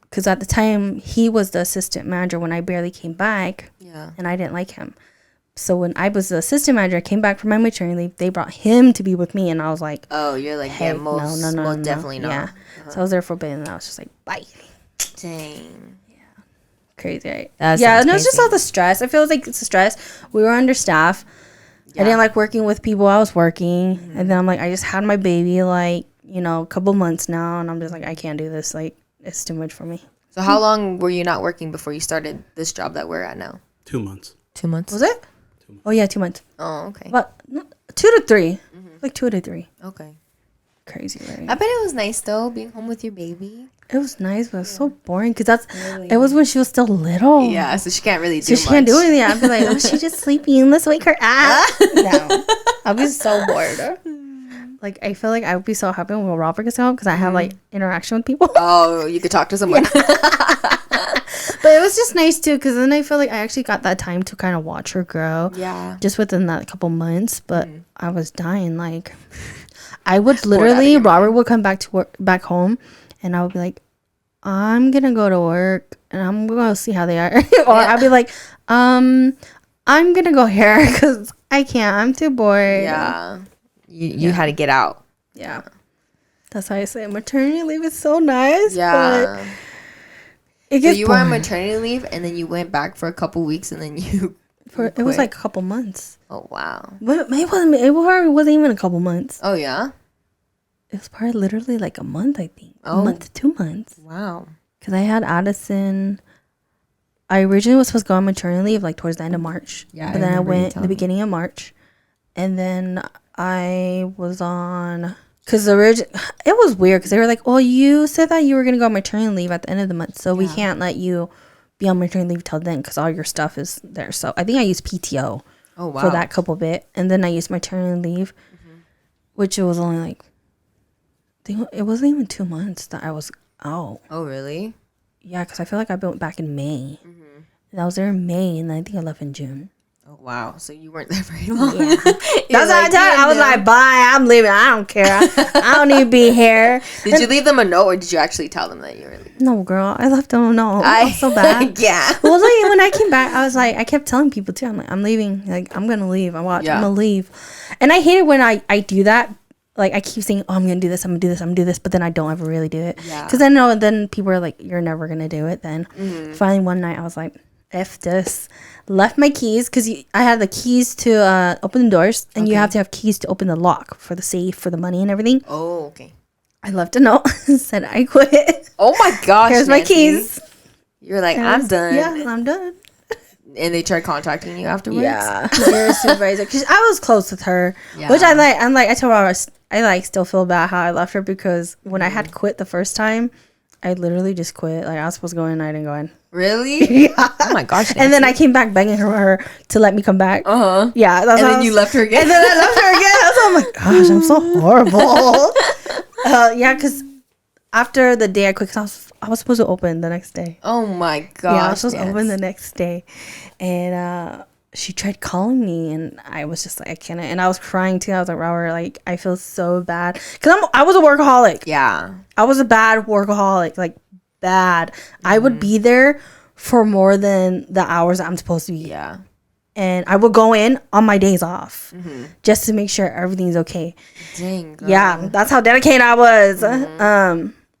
Speaker 1: Because at the time, he was the assistant manager when I barely came back. Yeah. And I didn't like him. So when I was the assistant manager, I came back from my maternity leave. They brought him to be with me. And I was like,
Speaker 2: oh, you're like,
Speaker 1: hey,
Speaker 2: yeah, most definitely not.
Speaker 1: Yeah. So I was there for a bit. And I was just like, bye.
Speaker 2: Dang.
Speaker 1: Crazy, right?
Speaker 2: That
Speaker 1: yeah,
Speaker 2: sounds
Speaker 1: no, it's just
Speaker 2: crazy.
Speaker 1: all the stress. I feel like it's the stress. We were understaffed. I didn't like working with people I was working. And then I'm like, I just had my baby, like, you know, a couple months now. And I'm just like, I can't do this. Like, it's too much for me.
Speaker 2: So how long were you not working before you started this job that we're at now?
Speaker 3: 2 months.
Speaker 2: 2 months?
Speaker 1: Was it?
Speaker 3: 2 months.
Speaker 1: Oh, yeah, 2 months.
Speaker 2: Oh, okay.
Speaker 1: But 2 to 3. Like 2 to 3.
Speaker 2: Okay.
Speaker 1: Crazy, right?
Speaker 2: I bet it was nice, though, being home with your baby.
Speaker 1: It was nice, but it was so boring because it was when she was still little.
Speaker 2: Yeah, so she can't really do much.
Speaker 1: So she can't do anything. I'd be like, oh, she's just sleeping. Let's wake her up. No. I'll be so bored. Like, I feel like I would be so happy when Robert gets home because I have, like, interaction with people.
Speaker 2: Oh, you could talk to someone.
Speaker 1: But it was just nice, too, because then I feel like I actually got that time to kind of watch her grow.
Speaker 2: Yeah.
Speaker 1: Just within that couple months. But I was dying. Like, I would literally, Robert would come back to work, back home, and I would be like, I'm going to go to work, and I'm going to see how they are. Or I'd be like, I'm going to go here because I can't. I'm too bored.
Speaker 2: Yeah. You had to get out.
Speaker 1: Yeah. That's why I say maternity leave is so nice.
Speaker 2: Yeah.
Speaker 1: But it
Speaker 2: So
Speaker 1: gets
Speaker 2: you were on
Speaker 1: boring.
Speaker 2: maternity leave, and then you went back for a couple weeks, and then you
Speaker 1: It was like a couple months.
Speaker 2: Oh, wow.
Speaker 1: But it wasn't even a couple months.
Speaker 2: Oh, yeah?
Speaker 1: It was probably literally like a month, I think.
Speaker 2: Oh.
Speaker 1: A month to 2 months.
Speaker 2: Wow.
Speaker 1: Because I had Addison. I originally was supposed to go on maternity leave like towards the end of March.
Speaker 2: Yeah,
Speaker 1: But
Speaker 2: I
Speaker 1: then I
Speaker 2: remember you
Speaker 1: went
Speaker 2: telling
Speaker 1: the
Speaker 2: me.
Speaker 1: beginning of March. And then I was on... Because it was weird because they were like, well, you said that you were going to go on maternity leave at the end of the month. So we can't let you be on maternity leave till then because all your stuff is there. So I think I used PTO for that couple bit. And then I used maternity leave, which it was only like... It wasn't even 2 months that I was out.
Speaker 2: Oh, really?
Speaker 1: Yeah, because I feel like I went back in May. And I was there in May, and then I think I left in June.
Speaker 2: Oh, wow. So you weren't there very long.
Speaker 1: Yeah. That's what I told her. I was like, bye, I'm leaving. I don't care. I don't need to be here.
Speaker 2: Did you leave them a note, or did you actually tell them that you were leaving?
Speaker 1: No, girl. I left them a note. I was so bad.
Speaker 2: Yeah.
Speaker 1: Well, like, when I came back, I was like, I kept telling people, too. I'm like, I'm leaving. Like, I'm going to leave. I'm going to leave. And I hate it when I do that. Like, I keep saying, oh, I'm going to do this, I'm going to do this, I'm going to do this, but then I don't ever really do it.
Speaker 2: Yeah.
Speaker 1: Because I know then people are like, you're never going to do it then. Finally, one night, I was like, F this. Left my keys, because I had the keys to open the doors, and you have to have keys to open the lock for the safe, for the money and everything.
Speaker 2: Oh, okay.
Speaker 1: I left a note and said, I quit.
Speaker 2: Oh, my gosh,
Speaker 1: Here's my
Speaker 2: Nancy.
Speaker 1: keys.
Speaker 2: You're like,
Speaker 1: And
Speaker 2: I'm done.
Speaker 1: Yeah, I'm done.
Speaker 2: And they tried contacting you afterwards?
Speaker 1: Yeah. Your supervisor. Because I was close with her,
Speaker 2: Yeah.
Speaker 1: which I like. I'm like, I told her I like still feel bad how I left her because when I had quit the first time, I literally just quit. Like I was supposed to go in, I didn't go in.
Speaker 2: Really?
Speaker 1: Yeah.
Speaker 2: Oh my gosh.
Speaker 1: And then I came back begging her to let me come back.
Speaker 2: Uh-huh.
Speaker 1: Yeah. That's
Speaker 2: And then you left her again?
Speaker 1: And then I left her again. I was oh my gosh, I'm so horrible. Yeah, because after the day I quit, 'cause I was supposed to open the next day.
Speaker 2: Oh my gosh.
Speaker 1: Yeah, I was supposed to open the next day. And she tried calling me, and I was just like, I can't. And I was crying too. I was like, Robert, like, I feel so bad. Because I was a workaholic.
Speaker 2: Yeah.
Speaker 1: I was a bad workaholic. Like, bad. I would be there for more than the hours I'm supposed to be.
Speaker 2: Yeah.
Speaker 1: And I would go in on my days off just to make sure everything's okay.
Speaker 2: Dang, girl.
Speaker 1: Yeah, that's how dedicated I was.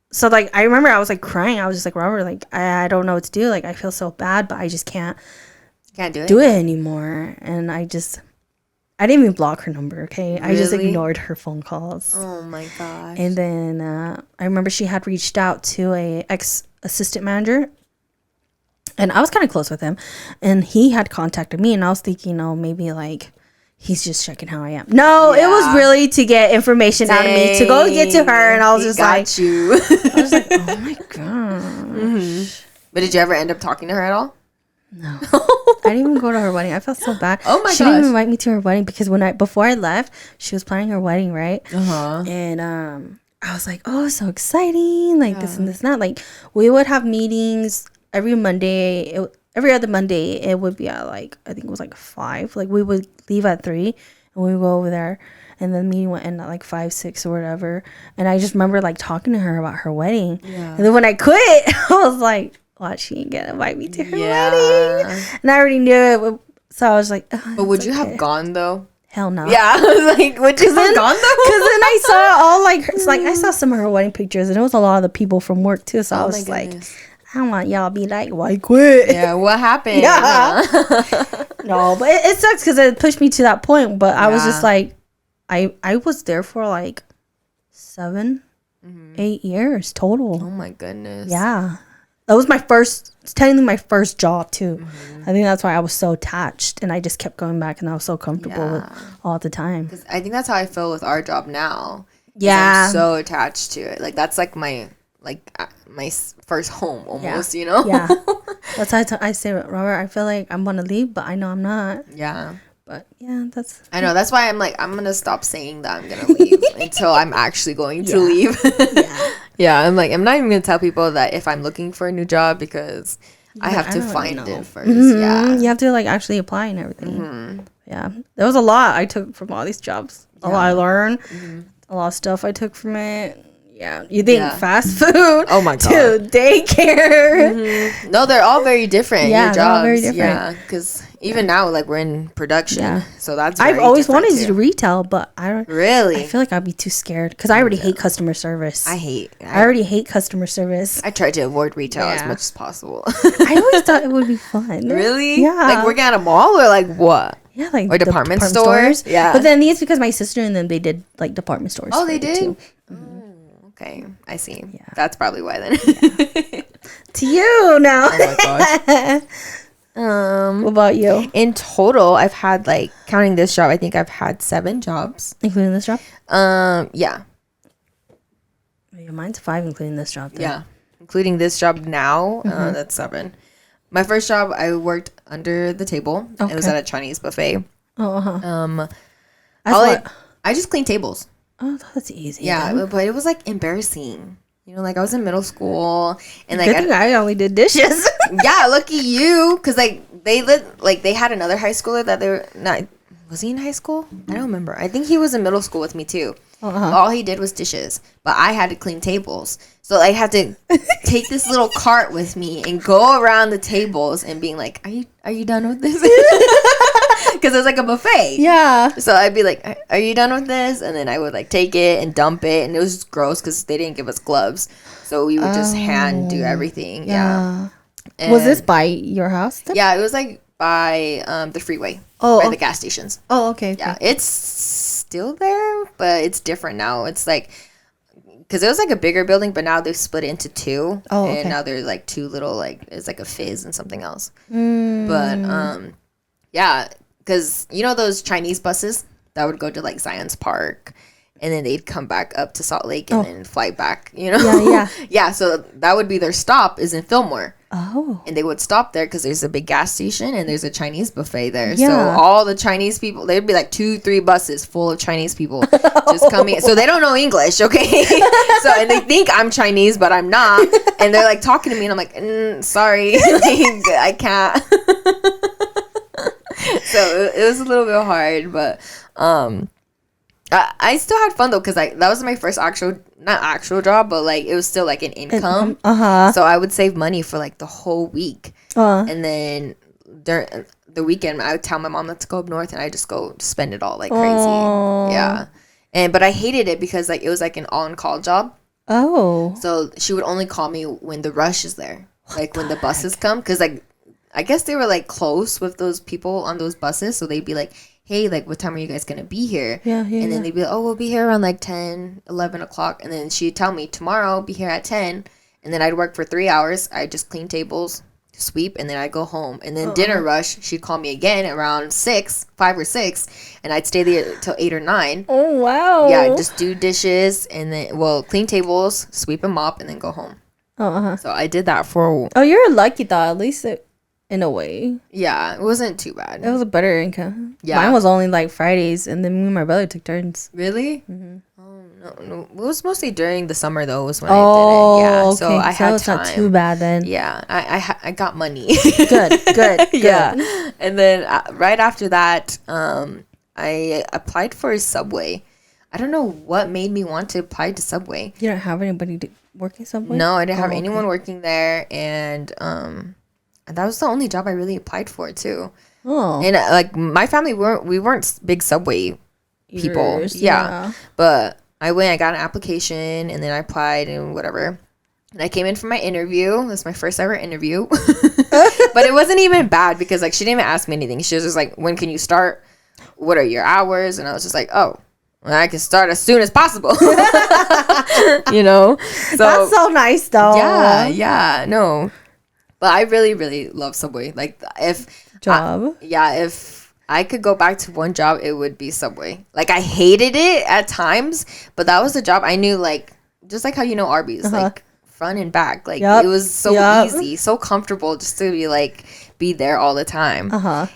Speaker 1: So, like, I remember I was, like, crying. I was just like, Robert, like, I don't know what to do. Like, I feel so bad, but I just can't
Speaker 2: do it
Speaker 1: anymore. And I didn't even block her number, okay? I just
Speaker 2: Really?
Speaker 1: ignored her phone calls.
Speaker 2: Oh my gosh.
Speaker 1: And then I remember she had reached out to a ex-assistant manager. And I was kind of close with him. And he had contacted me. And I was thinking, oh, maybe, like, he's just checking how I am. No, it was really to get information out of me, to go get to her. And I was just like,
Speaker 2: you.
Speaker 1: I was like, oh, my gosh.
Speaker 2: But did you ever end up talking to her at all?
Speaker 1: No. I didn't even go to her wedding. I felt so bad.
Speaker 2: Oh my
Speaker 1: She didn't
Speaker 2: gosh.
Speaker 1: even invite me to her wedding because before I left, she was planning her wedding, right?
Speaker 2: Uh-huh.
Speaker 1: And I was like, oh, so exciting, like this and this and that. Like we would have meetings every Monday. Every other Monday, it would be at like I think it was like 5. Like we would leave at 3 and we would go over there. And then the meeting would end at like 5, 6 or whatever. And I just remember like talking to her about her wedding.
Speaker 2: Yeah.
Speaker 1: And then when I quit, I was like, watch, she ain't gonna invite me to her wedding. And I already knew it. So I was like,
Speaker 2: But would you have gone though?
Speaker 1: Hell no.
Speaker 2: Yeah, I was like, would you have gone though?
Speaker 1: Because then I saw all like, it's like I saw some of her wedding pictures, and it was a lot of the people from work too. So I was like, I want y'all to be like, why quit?
Speaker 2: Yeah, what happened?
Speaker 1: Yeah. No, but it sucks because it pushed me to that point. But I was just like, I was there for like 7, 8 years total.
Speaker 2: Oh my goodness.
Speaker 1: Yeah. That was technically my first job too. I think that's why I was so attached and I just kept going back and I was so comfortable with all the time.
Speaker 2: I think that's how I feel with our job now.
Speaker 1: Yeah.
Speaker 2: I'm so attached to it. Like that's like my first home almost, you know?
Speaker 1: Yeah. That's how I say it, Robert. I feel like I'm going to leave, but I know I'm not.
Speaker 2: Yeah.
Speaker 1: But yeah,
Speaker 2: I know. That's why I'm like, I'm going to stop saying that I'm going to leave until I'm actually going to leave. Yeah. I'm like, I'm not even going to tell people that if I'm looking for a new job because I have to find it first. Yeah.
Speaker 1: You have to like actually apply and everything. Yeah. There was a lot I took from all these jobs. A lot I learned. A lot of stuff I took from it. Yeah, you think fast food? Oh my god, to daycare.
Speaker 2: No, they're all very different.
Speaker 1: Yeah,
Speaker 2: your jobs.
Speaker 1: they're all very different.
Speaker 2: Yeah, because even now, like we're in production. Yeah. So that's.
Speaker 1: I've always wanted to do retail, but I don't.
Speaker 2: Really?
Speaker 1: I feel like I'd be too scared because I already hate customer service.
Speaker 2: I
Speaker 1: already hate customer service.
Speaker 2: I tried to avoid retail as much as possible.
Speaker 1: I always thought it would be fun.
Speaker 2: Really?
Speaker 1: Yeah.
Speaker 2: Like working at a mall or like what?
Speaker 1: Yeah, like
Speaker 2: or department stores. Yeah.
Speaker 1: But then it's because my sister and then they did like department stores.
Speaker 2: Oh, they did. Okay, I see. Yeah. That's probably why then.
Speaker 1: To you now.
Speaker 2: Oh my gosh.
Speaker 1: What about you?
Speaker 2: In total, I've had like counting this job, I think I've had 7 jobs.
Speaker 1: Including this job?
Speaker 2: Yeah.
Speaker 1: Yeah, mine's 5 including this job. Then.
Speaker 2: Yeah. Including this job now, that's 7. My first job, I worked under the table. Okay. It was at a Chinese buffet.
Speaker 1: Oh,
Speaker 2: I just cleaned tables.
Speaker 1: Oh, that's easy.
Speaker 2: Yeah, but it was like embarrassing. You know, like I was in middle school and like
Speaker 1: I only did dishes.
Speaker 2: Yeah, lucky you, because like they had another high schooler that they were not. Was he in high school? I don't remember. I think he was in middle school with me too. All he did was dishes, but I had to clean tables. So I had to take this little cart with me and go around the tables and being like, "Are you done with this?" Because it was like a buffet.
Speaker 1: Yeah.
Speaker 2: So I'd be like, "Are you done with this?" And then I would like take it and dump it, and it was just gross because they didn't give us gloves, so we would just hand do everything. Yeah.
Speaker 1: Was this by your house? Then?
Speaker 2: Yeah, it was like by the freeway. By the gas stations.
Speaker 1: Oh, okay.
Speaker 2: Yeah, it's still there, but it's different now. It's like, because it was like a bigger building, but now they've split it into 2. Oh, okay. And now there's like 2 little, like, it's like a Fizz and something else. But, yeah, because you know those Chinese buses that would go to like Zion's Park and then they'd come back up to Salt Lake and then fly back, you know?
Speaker 1: Yeah.
Speaker 2: Yeah, so that would be their stop is in Fillmore.
Speaker 1: Oh.
Speaker 2: And they would stop there because there's a big gas station and there's a Chinese buffet there. Yeah. So all the Chinese people, there'd be like 2-3 buses full of Chinese people just coming. So they don't know English, okay? So, and they think I'm Chinese, but I'm not. And they're like talking to me and I'm like, sorry, like, I can't. So it was a little bit hard, but I still had fun though because like that was my first not actual job, but like it was still like an income. So I would save money for like the whole week, and then during the weekend I would tell my mom let's go up north, and I just go spend it all like crazy. Yeah, but I hated it because like it was like an on-call job.
Speaker 1: Oh,
Speaker 2: so she would only call me when the rush is there, like when the buses come, because like I guess they were like close with those people on those buses, so they'd be like, hey, like, what time are you guys going to be here?
Speaker 1: Yeah.
Speaker 2: And then they'd be like, oh, we'll be here around like 10, 11 o'clock. And then she'd tell me, tomorrow, I'll be here at 10. And then I'd work for 3 hours. I'd just clean tables, sweep, and then I'd go home. And then dinner rush, she'd call me again around 5 or 6. And I'd stay there till 8 or 9.
Speaker 1: Oh, wow.
Speaker 2: Yeah, just do dishes and then, clean tables, sweep and mop, and then go home. So I did that for...
Speaker 1: Oh, you're lucky, though. At least in a way.
Speaker 2: Yeah, it wasn't too bad.
Speaker 1: It was a better income.
Speaker 2: Yeah.
Speaker 1: Mine was only like Fridays, and then me and my brother took turns.
Speaker 2: Really? Mm-hmm. Oh, no. It was mostly during the summer, though, was when I did it. Yeah,
Speaker 1: okay.
Speaker 2: So I had
Speaker 1: it's
Speaker 2: time.
Speaker 1: Not too bad then.
Speaker 2: Yeah, I got money.
Speaker 1: Good.
Speaker 2: Yeah. And then right after that, I applied for Subway. I don't know what made me want to apply to Subway.
Speaker 1: You don't have anybody working Subway?
Speaker 2: No, I didn't have anyone working there, and that was the only job I really applied for too. Oh. And like my family we weren't big Subway people. Yeah. But I got an application and then I applied and whatever. And I came in for my interview. That's my first ever interview. But it wasn't even bad because like she didn't even ask me anything. She was just like, when can you start? What are your hours? And I was just like, oh, well, I can start as soon as possible. You know? So
Speaker 1: That's so nice though.
Speaker 2: yeah, no. But I really, really love Subway. Like if I could go back to one job, it would be Subway. Like I hated it at times, but that was the job I knew, like just like how you know Arby's, like front and back. Like it was so easy, so comfortable just to be like be there all the time.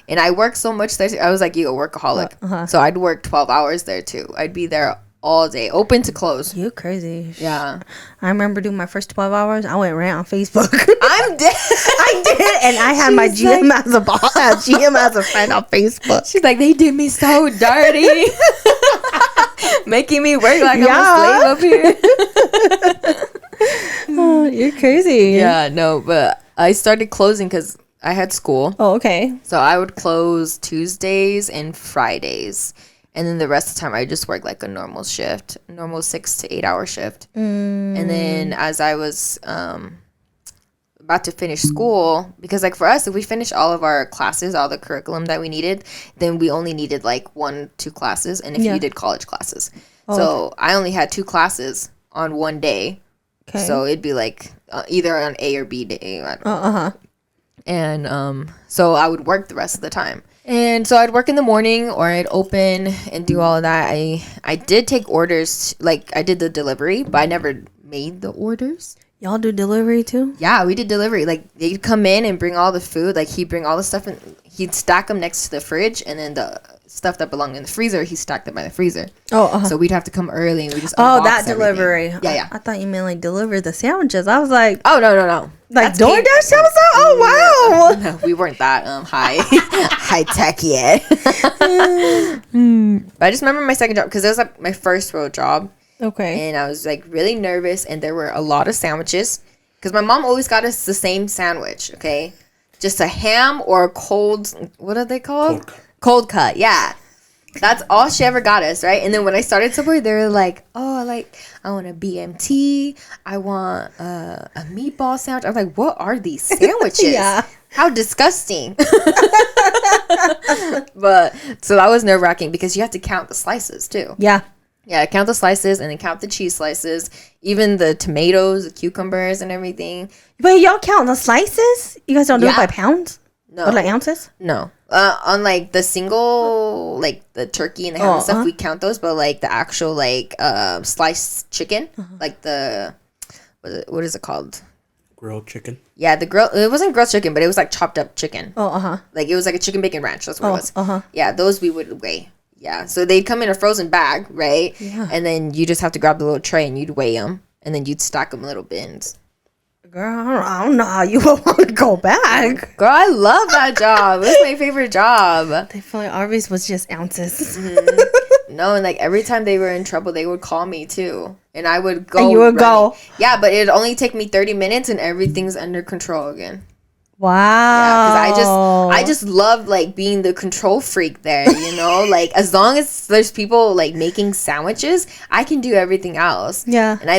Speaker 2: And I worked so much there. I was like you, a workaholic. So I'd work 12 hours there too. I'd be there all day, open to close.
Speaker 1: You crazy.
Speaker 2: Yeah.
Speaker 1: I remember doing my first 12 hours. I went rant on Facebook.
Speaker 2: I'm dead.
Speaker 1: I did. And I had my GM as a boss, GM as a friend on Facebook.
Speaker 2: She's like, they did me so dirty. Making me work like I'm a slave up here.
Speaker 1: Oh, you're crazy.
Speaker 2: Yeah, no, but I started closing because I had school.
Speaker 1: Oh, okay.
Speaker 2: So I would close Tuesdays and Fridays. And then the rest of the time, I just work like a normal shift, normal 6 to 8 hour shift. And then as I was about to finish school, because like for us, if we finished all of our classes, all the curriculum that we needed, then we only needed like 1-2 classes. And if you did college classes. So I only had 2 classes on one day. Okay. So it'd be like either on A or B day. I don't know. And so I would work the rest of the time. And so I'd work in the morning or I'd open and do all of that. I did take orders, like I did the delivery, but I never made the orders.
Speaker 1: Y'all do delivery too?
Speaker 2: Yeah, we did delivery. Like they'd come in and bring all the food. Like he'd bring all the stuff and he'd stack them next to the fridge, and then the stuff that belonged in the freezer, he stacked it by the freezer. So we'd have to come early and we just
Speaker 1: that delivery.
Speaker 2: Yeah.
Speaker 1: I thought you meant like deliver the sandwiches. I was like,
Speaker 2: oh no.
Speaker 1: Like DoorDash sandwiches? Oh wow.
Speaker 2: No, we weren't that high tech yet. But I just remember my second job because it was like my first real job.
Speaker 1: Okay.
Speaker 2: And I was like really nervous, and there were a lot of sandwiches because my mom always got us the same sandwich. Okay, just a ham or a cold. What are they called? Cold cut. Yeah, that's all she ever got us, right? And then when I started Subway, they were like, "Oh, like I want a BMT. I want a meatball sandwich." I was like, "What are these sandwiches? How disgusting!" But so that was nerve wracking because you have to count the slices too. Yeah, count the slices and then count the cheese slices, even the tomatoes, the cucumbers, and everything.
Speaker 1: But y'all count the slices? You guys don't do it by pounds?
Speaker 2: No.
Speaker 1: Or like ounces?
Speaker 2: No. On like the single, like the turkey and the ham and stuff, we count those. But like the actual like sliced chicken, like the, what is it called?
Speaker 3: Grilled chicken.
Speaker 2: Yeah, it wasn't grilled chicken, but it was like chopped up chicken. Like it was like a chicken bacon ranch. That's what it was. Yeah, those we would weigh. Yeah, so they'd come in a frozen bag, right? Yeah. And then you just have to grab the little tray and you'd weigh them. And then you'd stack them in little bins.
Speaker 1: Girl, I don't know how you would want to go back.
Speaker 2: Girl, I love that job. It was my favorite job.
Speaker 1: They feel like Arby's was just ounces.
Speaker 2: No, and like every time they were in trouble, they would call me too. And I would go.
Speaker 1: And you would go.
Speaker 2: Yeah, but it'd only take me 30 minutes and everything's under control again.
Speaker 1: Wow.
Speaker 2: Yeah, because I just love like being the control freak there, you know? Like as long as there's people like making sandwiches, I can do everything else.
Speaker 1: Yeah.
Speaker 2: And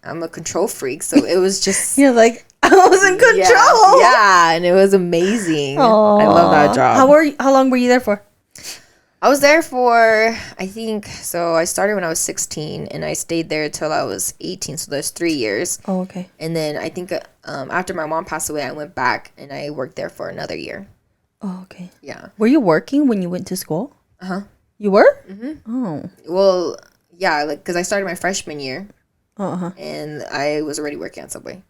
Speaker 2: I'm a control freak, so it was just
Speaker 1: you're like, I was in control.
Speaker 2: Yeah, and it was amazing. Aww. I love that job.
Speaker 1: How long were you there for?
Speaker 2: I was there for, I think, so I started when I was 16 and I stayed there till I was 18. So there's 3 years.
Speaker 1: Oh, okay.
Speaker 2: And then I think after my mom passed away, I went back and I worked there for another year.
Speaker 1: Oh, okay.
Speaker 2: Yeah.
Speaker 1: Were you working when you went to school?
Speaker 2: Uh-huh.
Speaker 1: You were?
Speaker 2: Mm-hmm.
Speaker 1: Oh.
Speaker 2: Well, yeah, like, because I started my freshman year. And I was already working at Subway.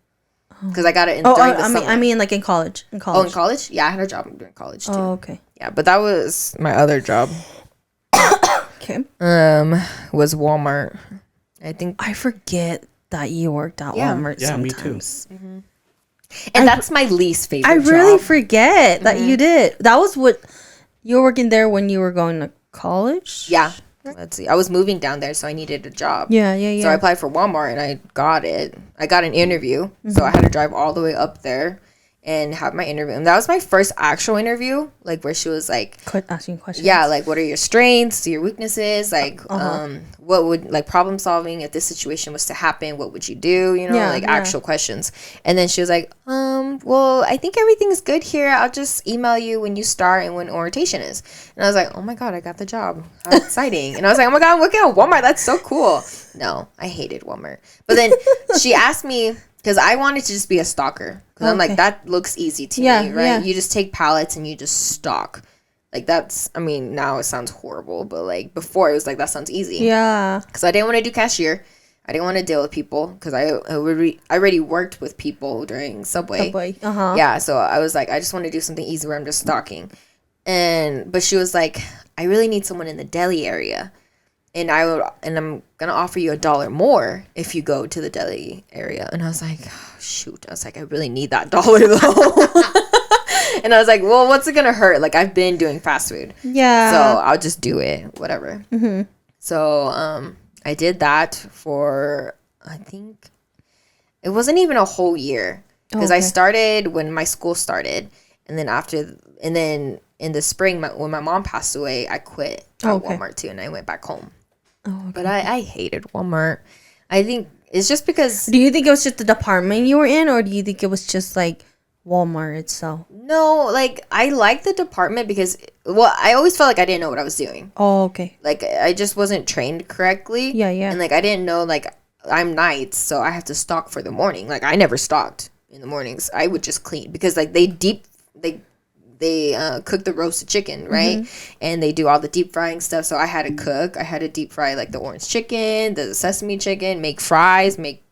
Speaker 2: Because I got it during the summer.
Speaker 1: I mean, like in college.
Speaker 2: Oh, in college? Yeah, I had a job during college too.
Speaker 1: Oh, okay.
Speaker 2: Yeah, but that was my other job.
Speaker 1: Okay.
Speaker 2: Was Walmart. I think
Speaker 1: I forget that you worked at Walmart.
Speaker 3: Yeah,
Speaker 1: sometimes.
Speaker 3: me too.
Speaker 2: Mm-hmm. And that's my least favorite.
Speaker 1: I really forget that you did. That was what you were working there when you were going to college.
Speaker 2: Yeah. Let's see. I was moving down there, so I needed a job.
Speaker 1: Yeah.
Speaker 2: So I applied for Walmart and I got it. I got an interview, so I had to drive all the way up there. and have my interview. And that was my first actual interview, like where she was like
Speaker 1: asking questions.
Speaker 2: yeah, like what are your strengths, your weaknesses, like what would like problem solving if this situation was to happen, what would you do, you know, actual questions. And then she was like, well, I think everything's good here. I'll just email you when you start and when orientation is. And I was like, oh my God, I got the job. How exciting. And I was like, oh my God, I'm working at Walmart. That's so cool. No, I hated Walmart. But then she asked me, because I wanted to just be a stalker. Because I'm like, that looks easy to me, right? Yeah. You just take pallets and you just stalk. Like, that's, I mean, now it sounds horrible. But, like, before it was like, that sounds easy.
Speaker 1: Yeah.
Speaker 2: Because I didn't want to do cashier. I didn't want to deal with people. Because I already worked with people during Subway. Yeah, so I was like, I just want to do something easy where I'm just stalking. But she was like, I really need someone in the deli area. And I'm gonna offer you $1 more if you go to the deli area. And I was like, oh, shoot. I was like, I really need that $1 though. And I was like, well, what's it gonna hurt? Like, I've been doing fast food. Yeah. So I'll just do it, whatever. Mm-hmm. So I did that for, I think, it wasn't even a whole year. Because I started when my school started. And then in the spring, when my mom passed away, I quit at Walmart too. And I went back home. Oh, okay. But I hated Walmart. I think it's just because...
Speaker 1: Do you think it was just the department you were in? Or do you think it was just, like, Walmart itself?
Speaker 2: No, like, I like the department because... Well, I always felt like I didn't know what I was doing.
Speaker 1: Oh, okay.
Speaker 2: Like, I just wasn't trained correctly. Yeah. And, like, I didn't know, like, I'm nights, so I have to stock for the morning. Like, I never stocked in the mornings. I would just clean. Because, like, they cook the roasted chicken, right? Mm-hmm. And they do all the deep frying stuff. So I had to cook. I had to deep fry like the orange chicken, the sesame chicken, make fries, make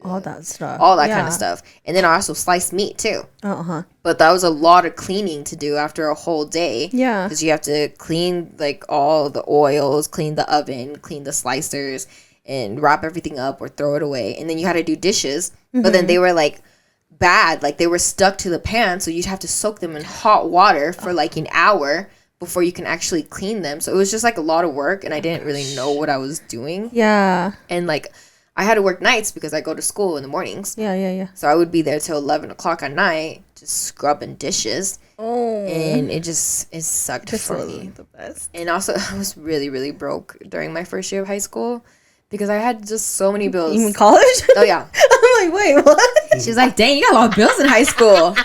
Speaker 1: all that stuff.
Speaker 2: All that kind of stuff. And then I also sliced meat too. But that was a lot of cleaning to do after a whole day. Yeah. Because you have to clean like all the oils, clean the oven, clean the slicers, and wrap everything up or throw it away. And then you had to do dishes. Mm-hmm. But then they were like bad, like they were stuck to the pan, so you'd have to soak them in hot water for like an hour before you can actually clean them. So it was just like a lot of work, and I didn't really know what I was doing. Yeah. And like I had to work nights because I go to school in the mornings. Yeah. So I would be there till 11 o'clock at night just scrubbing dishes. Oh. And it sucked just for me. The best. And also I was really, really broke during my first year of high school. Because I had just so many bills.
Speaker 1: You mean college?
Speaker 2: Oh, yeah.
Speaker 1: I'm like, wait, what?
Speaker 2: She's like, dang, you got a lot of bills in high school.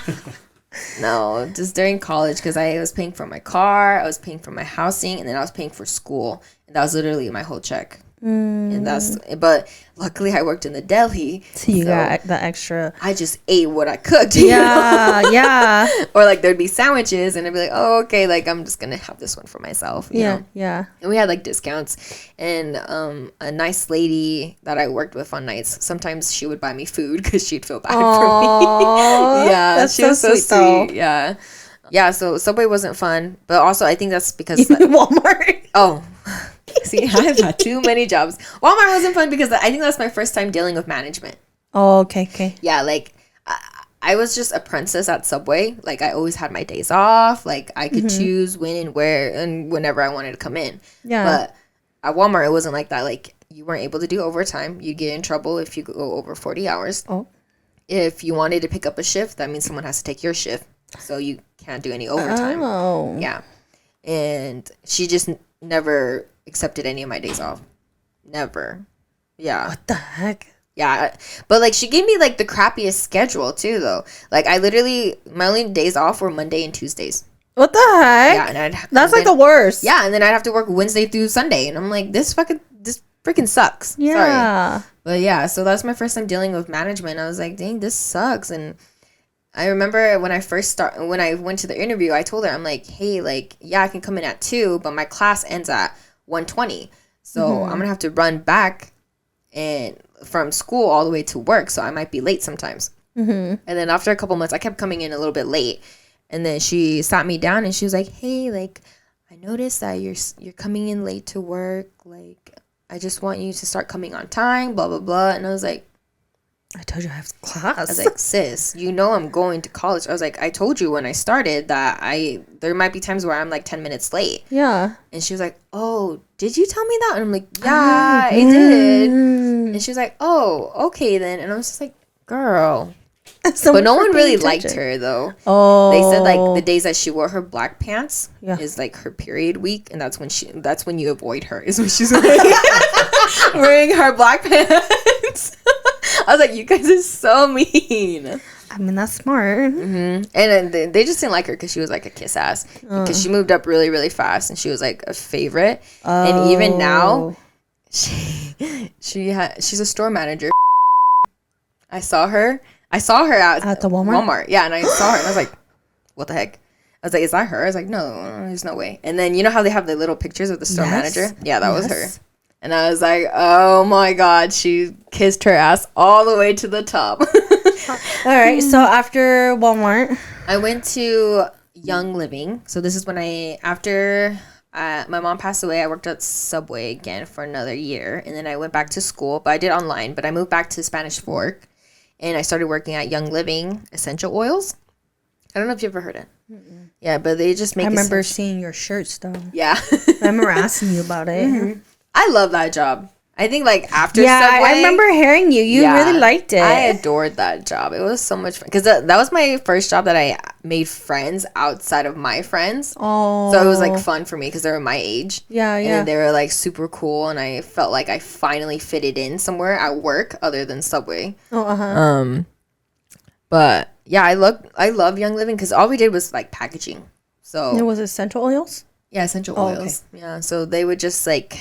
Speaker 2: No, just during college. Because I was paying for my car. I was paying for my housing. And then I was paying for school. And that was literally my whole check. But luckily I worked in the deli.
Speaker 1: So you got the extra.
Speaker 2: I just ate what I cooked.
Speaker 1: Yeah.
Speaker 2: Or like there'd be sandwiches and I'd be like, oh, okay, like I'm just gonna have this one for myself. You know? Yeah. And we had like discounts, and a nice lady that I worked with on nights, sometimes she would buy me food because she'd feel bad for me. Yeah, she was so sweet. Yeah. So Subway wasn't fun, but also I think that's because
Speaker 1: Walmart.
Speaker 2: Oh. See, I've had too many jobs. Walmart wasn't fun because I think that's my first time dealing with management.
Speaker 1: Oh, okay.
Speaker 2: Yeah, like I was just a princess at Subway. Like I always had my days off. Like I could choose when and where and whenever I wanted to come in. Yeah. But at Walmart, it wasn't like that. Like you weren't able to do overtime. You'd get in trouble if you go over 40 hours. Oh. If you wanted to pick up a shift, that means someone has to take your shift. So you can't do any overtime. Oh. Yeah. And she just never accepted any of my days off. Never. Yeah.
Speaker 1: What the heck?
Speaker 2: Yeah. But like she gave me like the crappiest schedule too though. Like I literally, my only days off were Monday and Tuesdays.
Speaker 1: What the heck? Yeah, and that's like the worst.
Speaker 2: Yeah, and then I'd have to work Wednesday through Sunday, and I'm like, this freaking sucks. Yeah. Sorry. But yeah, so that's my first time dealing with management. I was like, dang, this sucks. And I remember when I went to the interview, I told her, I'm like, hey, like, yeah, I can come in at 2, but my class ends at 1:20. So I'm gonna have to run back and from school all the way to work, so I might be late sometimes. And then after a couple months, I kept coming in a little bit late. And then she sat me down and she was like, hey, like, I noticed that you're coming in late to work. Like, I just want you to start coming on time, blah, blah, blah. And I was like,
Speaker 1: I told you I have class.
Speaker 2: I was like, sis, you know I'm going to college. I was like, I told you when I started that there might be times where I'm like 10 minutes late. Yeah. And she was like, oh, did you tell me that? And I'm like, yeah, I did. And she was like, oh, okay then. And I was just like, girl. But no one really liked her though.
Speaker 1: Oh,
Speaker 2: They said like the days that she wore her black pants
Speaker 1: Yeah.
Speaker 2: is like her period week, and that's when you avoid her, is when she's wearing her black pants. I was like, you guys are so mean.
Speaker 1: I mean, that's smart.
Speaker 2: And then they just didn't like her because she was like a kiss ass, because she moved up really really fast and she was like a favorite. And even now she's a store manager. I saw her at
Speaker 1: the Walmart?
Speaker 2: Yeah, and I saw her and I was like, what the heck? I was like, is that her? I was like, no, there's no way. And then you know how they have the little pictures of the store manager? Yeah, that was her. And I was like, oh my God, she kissed her ass all the way to the top.
Speaker 1: All right, so after Walmart,
Speaker 2: I went to Young Living. So this is when after my mom passed away, I worked at Subway again for another year. And then I went back to school, but I did online. But I moved back to Spanish Fork. And I started working at Young Living Essential Oils. I don't know if you ever heard it. Yeah, but they just make.
Speaker 1: I remember seeing your shirts though.
Speaker 2: Yeah.
Speaker 1: I remember asking you about it.
Speaker 2: I love that job. I think like after
Speaker 1: Yeah,
Speaker 2: Subway,
Speaker 1: I remember hearing you. You really liked it.
Speaker 2: I adored that job. It was so much fun because that was my first job that I made friends outside of my friends.
Speaker 1: Oh,
Speaker 2: So it was like fun for me because they were my age.
Speaker 1: Yeah,
Speaker 2: And
Speaker 1: yeah.
Speaker 2: then they were like super cool, and I felt like I finally fitted in somewhere at work other than Subway.
Speaker 1: Oh,
Speaker 2: But yeah, I love Young Living because all we did was like packaging. So
Speaker 1: It was essential oils.
Speaker 2: yeah, essential
Speaker 1: Oh, okay.
Speaker 2: oils. Yeah, so they would just like,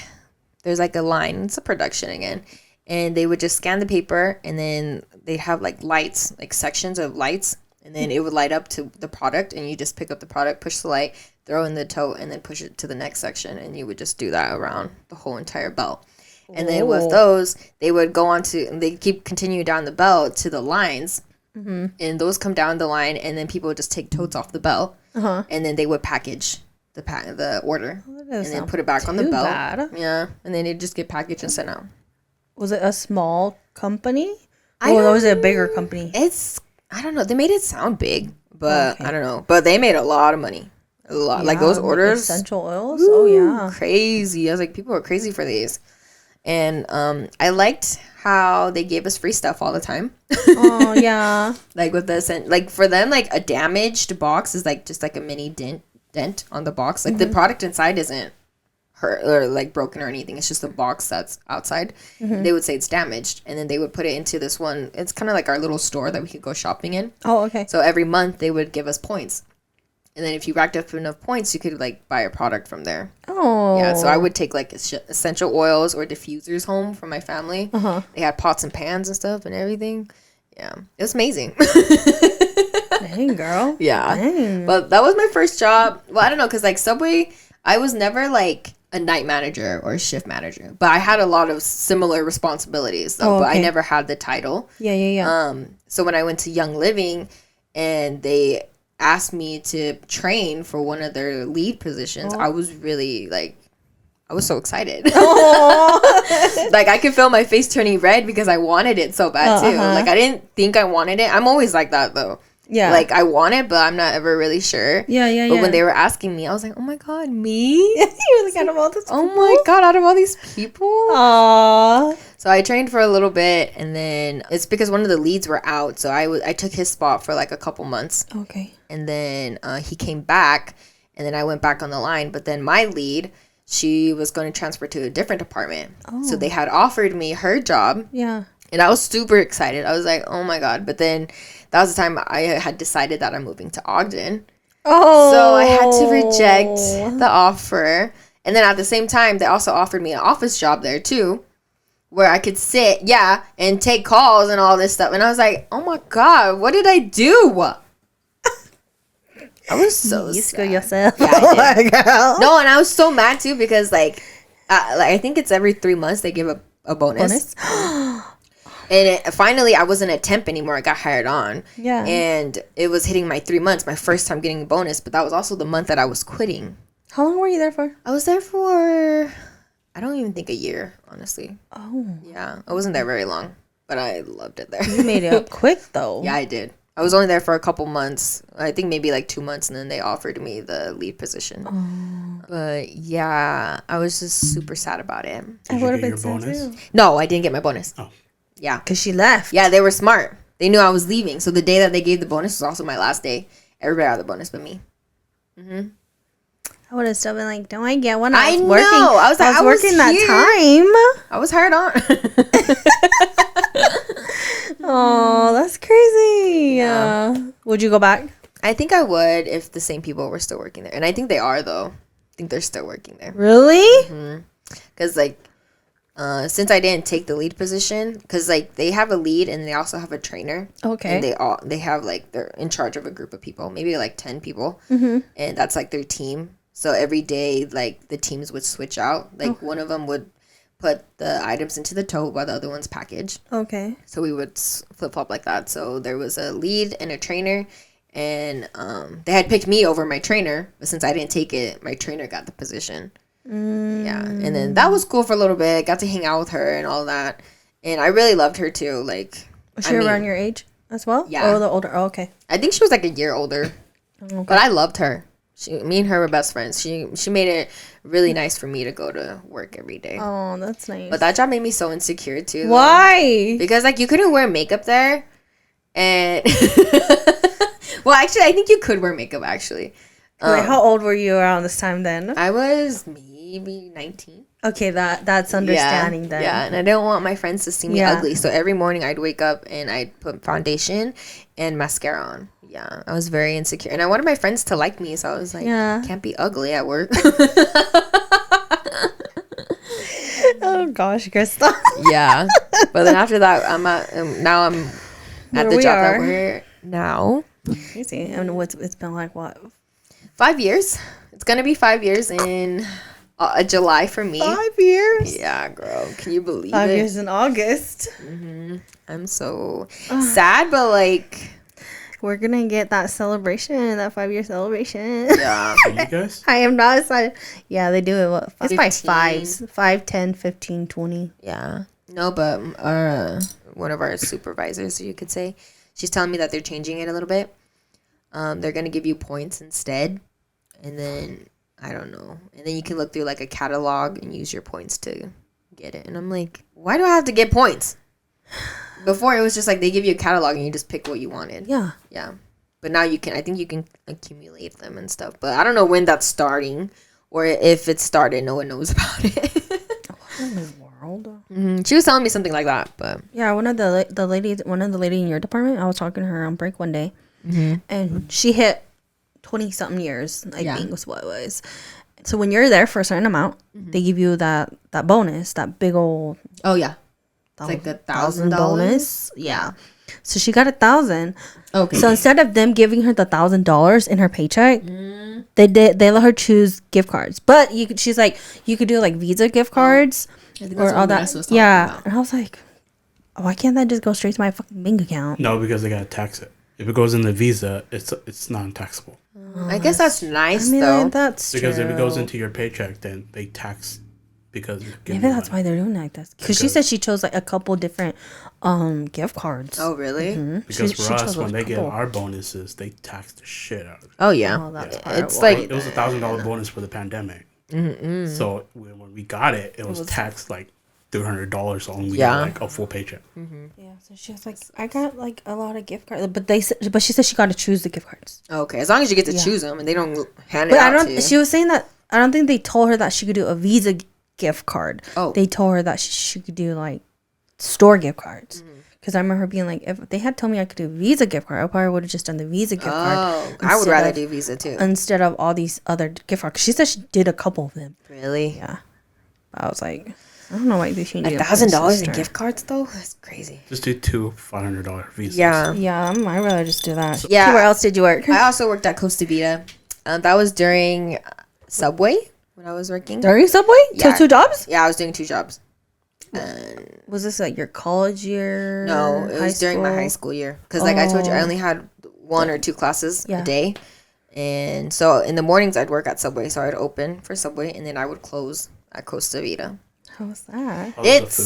Speaker 2: there's like a line. It's a production again, and they would just scan the paper, and then they'd have like lights, like sections of lights, and then it would light up to the product, and you just pick up the product, push the light, throw in the tote, and then push it to the next section, and you would just do that around the whole entire belt. And then with those, they would go on to, and they continue down the belt to the lines, and those come down the line, and then people would just take totes off the belt, and then they would package the order, and then put it back on the belt.
Speaker 1: Bad.
Speaker 2: Yeah, and then it'd just get packaged and sent out.
Speaker 1: Was it a small company? Or was it a bigger company?
Speaker 2: I don't know. They made it sound big, but I don't know. But they made a lot of money. A lot. Like those orders.
Speaker 1: Essential oils? Oh, yeah.
Speaker 2: Crazy. I was like, people are crazy for these. And I liked how they gave us free stuff all the time.
Speaker 1: Oh, yeah.
Speaker 2: Like with this, and like for them, like a damaged box is like just like a mini dent on the box. Like the product inside isn't hurt or like broken or anything. It's just the box that's outside. They would say it's damaged, and then they would put it into this one. It's kind of like our little store that we could go shopping in.
Speaker 1: Oh, okay.
Speaker 2: So every month they would give us points, and then if you racked up enough points, you could like buy a product from there.
Speaker 1: Oh.
Speaker 2: Yeah, so I would take like essential oils or diffusers home for my family. They had pots and pans and stuff and everything. Yeah, it was amazing.
Speaker 1: Dang, girl.
Speaker 2: Yeah.
Speaker 1: Dang.
Speaker 2: But that was my first job. Well, I don't know, because like Subway, I was never like a night manager or a shift manager, but I had a lot of similar responsibilities though, but I never had the title.
Speaker 1: Yeah.
Speaker 2: So when I went to Young Living and they asked me to train for one of their lead positions, I was really like, I was so excited. Like I could feel my face turning red because I wanted it so bad too. Like I didn't think I wanted it. I'm always like that though.
Speaker 1: Yeah.
Speaker 2: Like I want it, but I'm not ever really sure.
Speaker 1: Yeah.
Speaker 2: But when they were asking me, I was like, oh my God, me?
Speaker 1: You're like, out of all this
Speaker 2: Oh my God, out of all these people?
Speaker 1: Aww.
Speaker 2: So I trained for a little bit, and then it's because one of the leads were out. So I took his spot for like a couple months.
Speaker 1: Okay.
Speaker 2: And then he came back, and then I went back on the line. But then my lead, she was going to transfer to a different department. So they had offered me her job.
Speaker 1: Yeah.
Speaker 2: And I was super excited. I was like, oh my God. But then that was the time I had decided that I'm moving to Ogden.
Speaker 1: Oh.
Speaker 2: So I had to reject the offer. And then at the same time, they also offered me an office job there too, where I could sit, and take calls and all this stuff. And I was like, oh my God, what did I do? I was so
Speaker 1: You
Speaker 2: sad.
Speaker 1: screw yourself.
Speaker 2: Yeah, I did.
Speaker 1: Girl.
Speaker 2: No, and I was so mad too because like I think it's every 3 months they give a bonus. And finally, I wasn't a temp anymore. I got hired on.
Speaker 1: Yeah.
Speaker 2: And it was hitting my 3 months, my first time getting a bonus. But that was also the month that I was quitting.
Speaker 1: How long were you there for?
Speaker 2: I was there for, I don't even think a year, honestly.
Speaker 1: Oh.
Speaker 2: Yeah, I wasn't there very long, but I loved it there.
Speaker 1: You made it up quick though.
Speaker 2: Yeah, I did. I was only there for a couple months. I think maybe like 2 months, and then they offered me the lead position. But yeah, I was just super sad about it.
Speaker 1: I
Speaker 3: Did
Speaker 1: would
Speaker 3: you
Speaker 1: have
Speaker 3: get
Speaker 1: been
Speaker 3: your
Speaker 1: sad
Speaker 3: bonus?
Speaker 1: too.
Speaker 2: No, I didn't get my bonus.
Speaker 3: Oh.
Speaker 2: Yeah.
Speaker 1: Because she left.
Speaker 2: Yeah, they were smart. They knew I was leaving. So the day that they gave the bonus was also my last day. Everybody got the bonus but me.
Speaker 1: I would have still been like, don't I get one?
Speaker 2: I
Speaker 1: was
Speaker 2: know.
Speaker 1: working.
Speaker 2: I was like, I was
Speaker 1: working
Speaker 2: here.
Speaker 1: that time.
Speaker 2: I was hired on.
Speaker 1: Oh, that's crazy.
Speaker 2: Yeah.
Speaker 1: Would you go back?
Speaker 2: I think I would if the same people were still working there. And I think they are, though. I think they're still working there.
Speaker 1: Really?
Speaker 2: Because, like, since I didn't take the lead position, because, like, they have a lead and they also have a trainer.
Speaker 1: Okay.
Speaker 2: And they have, like, they're in charge of a group of people, maybe, like, 10 people. And that's, like, their team. So every day, like, the teams would switch out. Like, one of them would put the items into the tote while the other one's packaged.
Speaker 1: Okay.
Speaker 2: So we would flip-flop like that. So there was a lead and a trainer. And they had picked me over my trainer. But since I didn't take it, my trainer got the position. Yeah. And then that was cool for a little bit. Got to hang out with her and all that. And I really loved her, too. Like,
Speaker 1: Was she around your age as well?
Speaker 2: Yeah.
Speaker 1: Or the older? Oh, okay.
Speaker 2: I think she was, like, a year older.
Speaker 1: Okay.
Speaker 2: But I loved her. Me and her were best friends. She made it really nice for me to go to work every day.
Speaker 1: Oh, that's nice.
Speaker 2: But that job made me so insecure too.
Speaker 1: Why?
Speaker 2: Because like you couldn't wear makeup there, and well, actually, I think you could wear makeup. Actually,
Speaker 1: Wait, how old were you around this time then?
Speaker 2: I was maybe 19.
Speaker 1: Okay, that's understanding then.
Speaker 2: Yeah, and I didn't want my friends to see me
Speaker 1: Yeah.
Speaker 2: ugly, so every morning I'd wake up and I'd put foundation and mascara on. Yeah, I was very insecure, and I wanted my friends to like me, so I was like,
Speaker 1: Yeah.
Speaker 2: can't be ugly at work.
Speaker 1: Oh gosh, Krystal.
Speaker 2: Yeah, but then after that, I'm at
Speaker 1: Where
Speaker 2: the
Speaker 1: we
Speaker 2: job
Speaker 1: are.
Speaker 2: that we're now.
Speaker 1: Crazy. And it's been like what?
Speaker 2: 5 years. It's gonna be 5 years in July for me.
Speaker 1: 5 years.
Speaker 2: Yeah, girl. Can you believe
Speaker 1: 5
Speaker 2: it?
Speaker 1: years in August.
Speaker 2: I'm so sad, but like,
Speaker 1: We're gonna get that celebration, that 5-year celebration.
Speaker 2: yeah.
Speaker 3: Are you guys?
Speaker 1: I am not excited. Yeah, they do it. What? It's by
Speaker 2: 15.
Speaker 1: fives. 5, 10, 15, 20.
Speaker 2: Yeah. No, but one of our supervisors, you could say, she's telling me that they're changing it a little bit. They're gonna give you points instead, and then I don't know, and then you can look through like a catalog and use your points to get it. And I'm like, why do I have to get points? Before it was just like they give you a catalog and you just pick what you wanted.
Speaker 1: Yeah.
Speaker 2: Yeah. But now I think you can accumulate them and stuff. But I don't know when that's starting, or if it started, no one knows about it.
Speaker 1: What in the world?
Speaker 2: She was telling me something like that, but
Speaker 1: Yeah, one of the ladies in your department, I was talking to her on break one day, and she hit 20-something years, I think was what it was. So when you're there for a certain amount, they give you that bonus, that big old
Speaker 2: oh yeah, it's like the $1,000
Speaker 1: bonus. Yeah. So she got 1,000.
Speaker 2: Okay.
Speaker 1: So instead of them giving her the $1,000 in her paycheck, they let her choose gift cards. But she's like, you could do like Visa gift cards or all that. Yeah. And I was like, why can't that just go straight to my fucking bank account?
Speaker 3: No, because they gotta tax it. If it goes in the Visa, it's non-taxable.
Speaker 2: I guess that's nice
Speaker 1: I mean,
Speaker 2: though.
Speaker 1: that's
Speaker 3: Because
Speaker 1: true.
Speaker 3: if it goes into your paycheck, then they tax because you're
Speaker 1: Maybe
Speaker 3: giving
Speaker 1: that's why
Speaker 3: money.
Speaker 1: they're doing like this. Because she said she chose like a couple different gift cards.
Speaker 2: Oh really?
Speaker 3: Because
Speaker 1: She
Speaker 3: for us,
Speaker 1: chose
Speaker 3: when
Speaker 1: a
Speaker 3: they get
Speaker 1: couple.
Speaker 3: our bonuses, they tax the shit out of it.
Speaker 2: Oh yeah.
Speaker 1: Oh, that's
Speaker 2: It's
Speaker 1: horrible.
Speaker 2: like
Speaker 3: It was $1,000 bonus for the pandemic. So when we got it, it was taxed like $300 on we
Speaker 2: Yeah.
Speaker 3: got like a full paycheck.
Speaker 1: Yeah, so she was like, I got like a lot of gift cards, but she said she got to choose the gift cards.
Speaker 2: okay, as long as you get to
Speaker 1: Yeah.
Speaker 2: choose them and they don't hand it
Speaker 1: But
Speaker 2: out
Speaker 1: I don't.
Speaker 2: to you.
Speaker 1: She was saying that I don't think they told her that she could do a Visa gift card.
Speaker 2: Oh.
Speaker 1: They told her that she could do like store gift cards. Because I remember her being like, if they had told me I could do a Visa gift card, I probably would have just done the Visa gift card.
Speaker 2: Oh, I would
Speaker 1: instead
Speaker 2: rather
Speaker 1: of-
Speaker 2: do Visa too.
Speaker 1: instead of all these other gift cards. She said she did a couple of them.
Speaker 2: Really?
Speaker 1: Yeah, I was like, I don't know why they changed it.
Speaker 2: $1,000 in gift cards though? That's crazy.
Speaker 3: Just do two $500 Visas.
Speaker 2: Yeah.
Speaker 1: Yeah, I'd rather just do that.
Speaker 2: Yeah.
Speaker 1: Where else did you work?
Speaker 2: I also worked at Costa Vida. That was during Subway when I was working.
Speaker 1: During Subway?
Speaker 2: Yeah.
Speaker 1: Two jobs?
Speaker 2: Yeah, I was doing 2 jobs.
Speaker 1: Was this like your college year?
Speaker 2: No, it was during my high school year. Because like I told you, I only had 1 or 2 classes
Speaker 1: Yeah.
Speaker 2: a day. And so in the mornings I'd work at Subway. So I'd open for Subway and then I would close at Costa Vida.
Speaker 1: How was that?
Speaker 3: How was the
Speaker 2: It's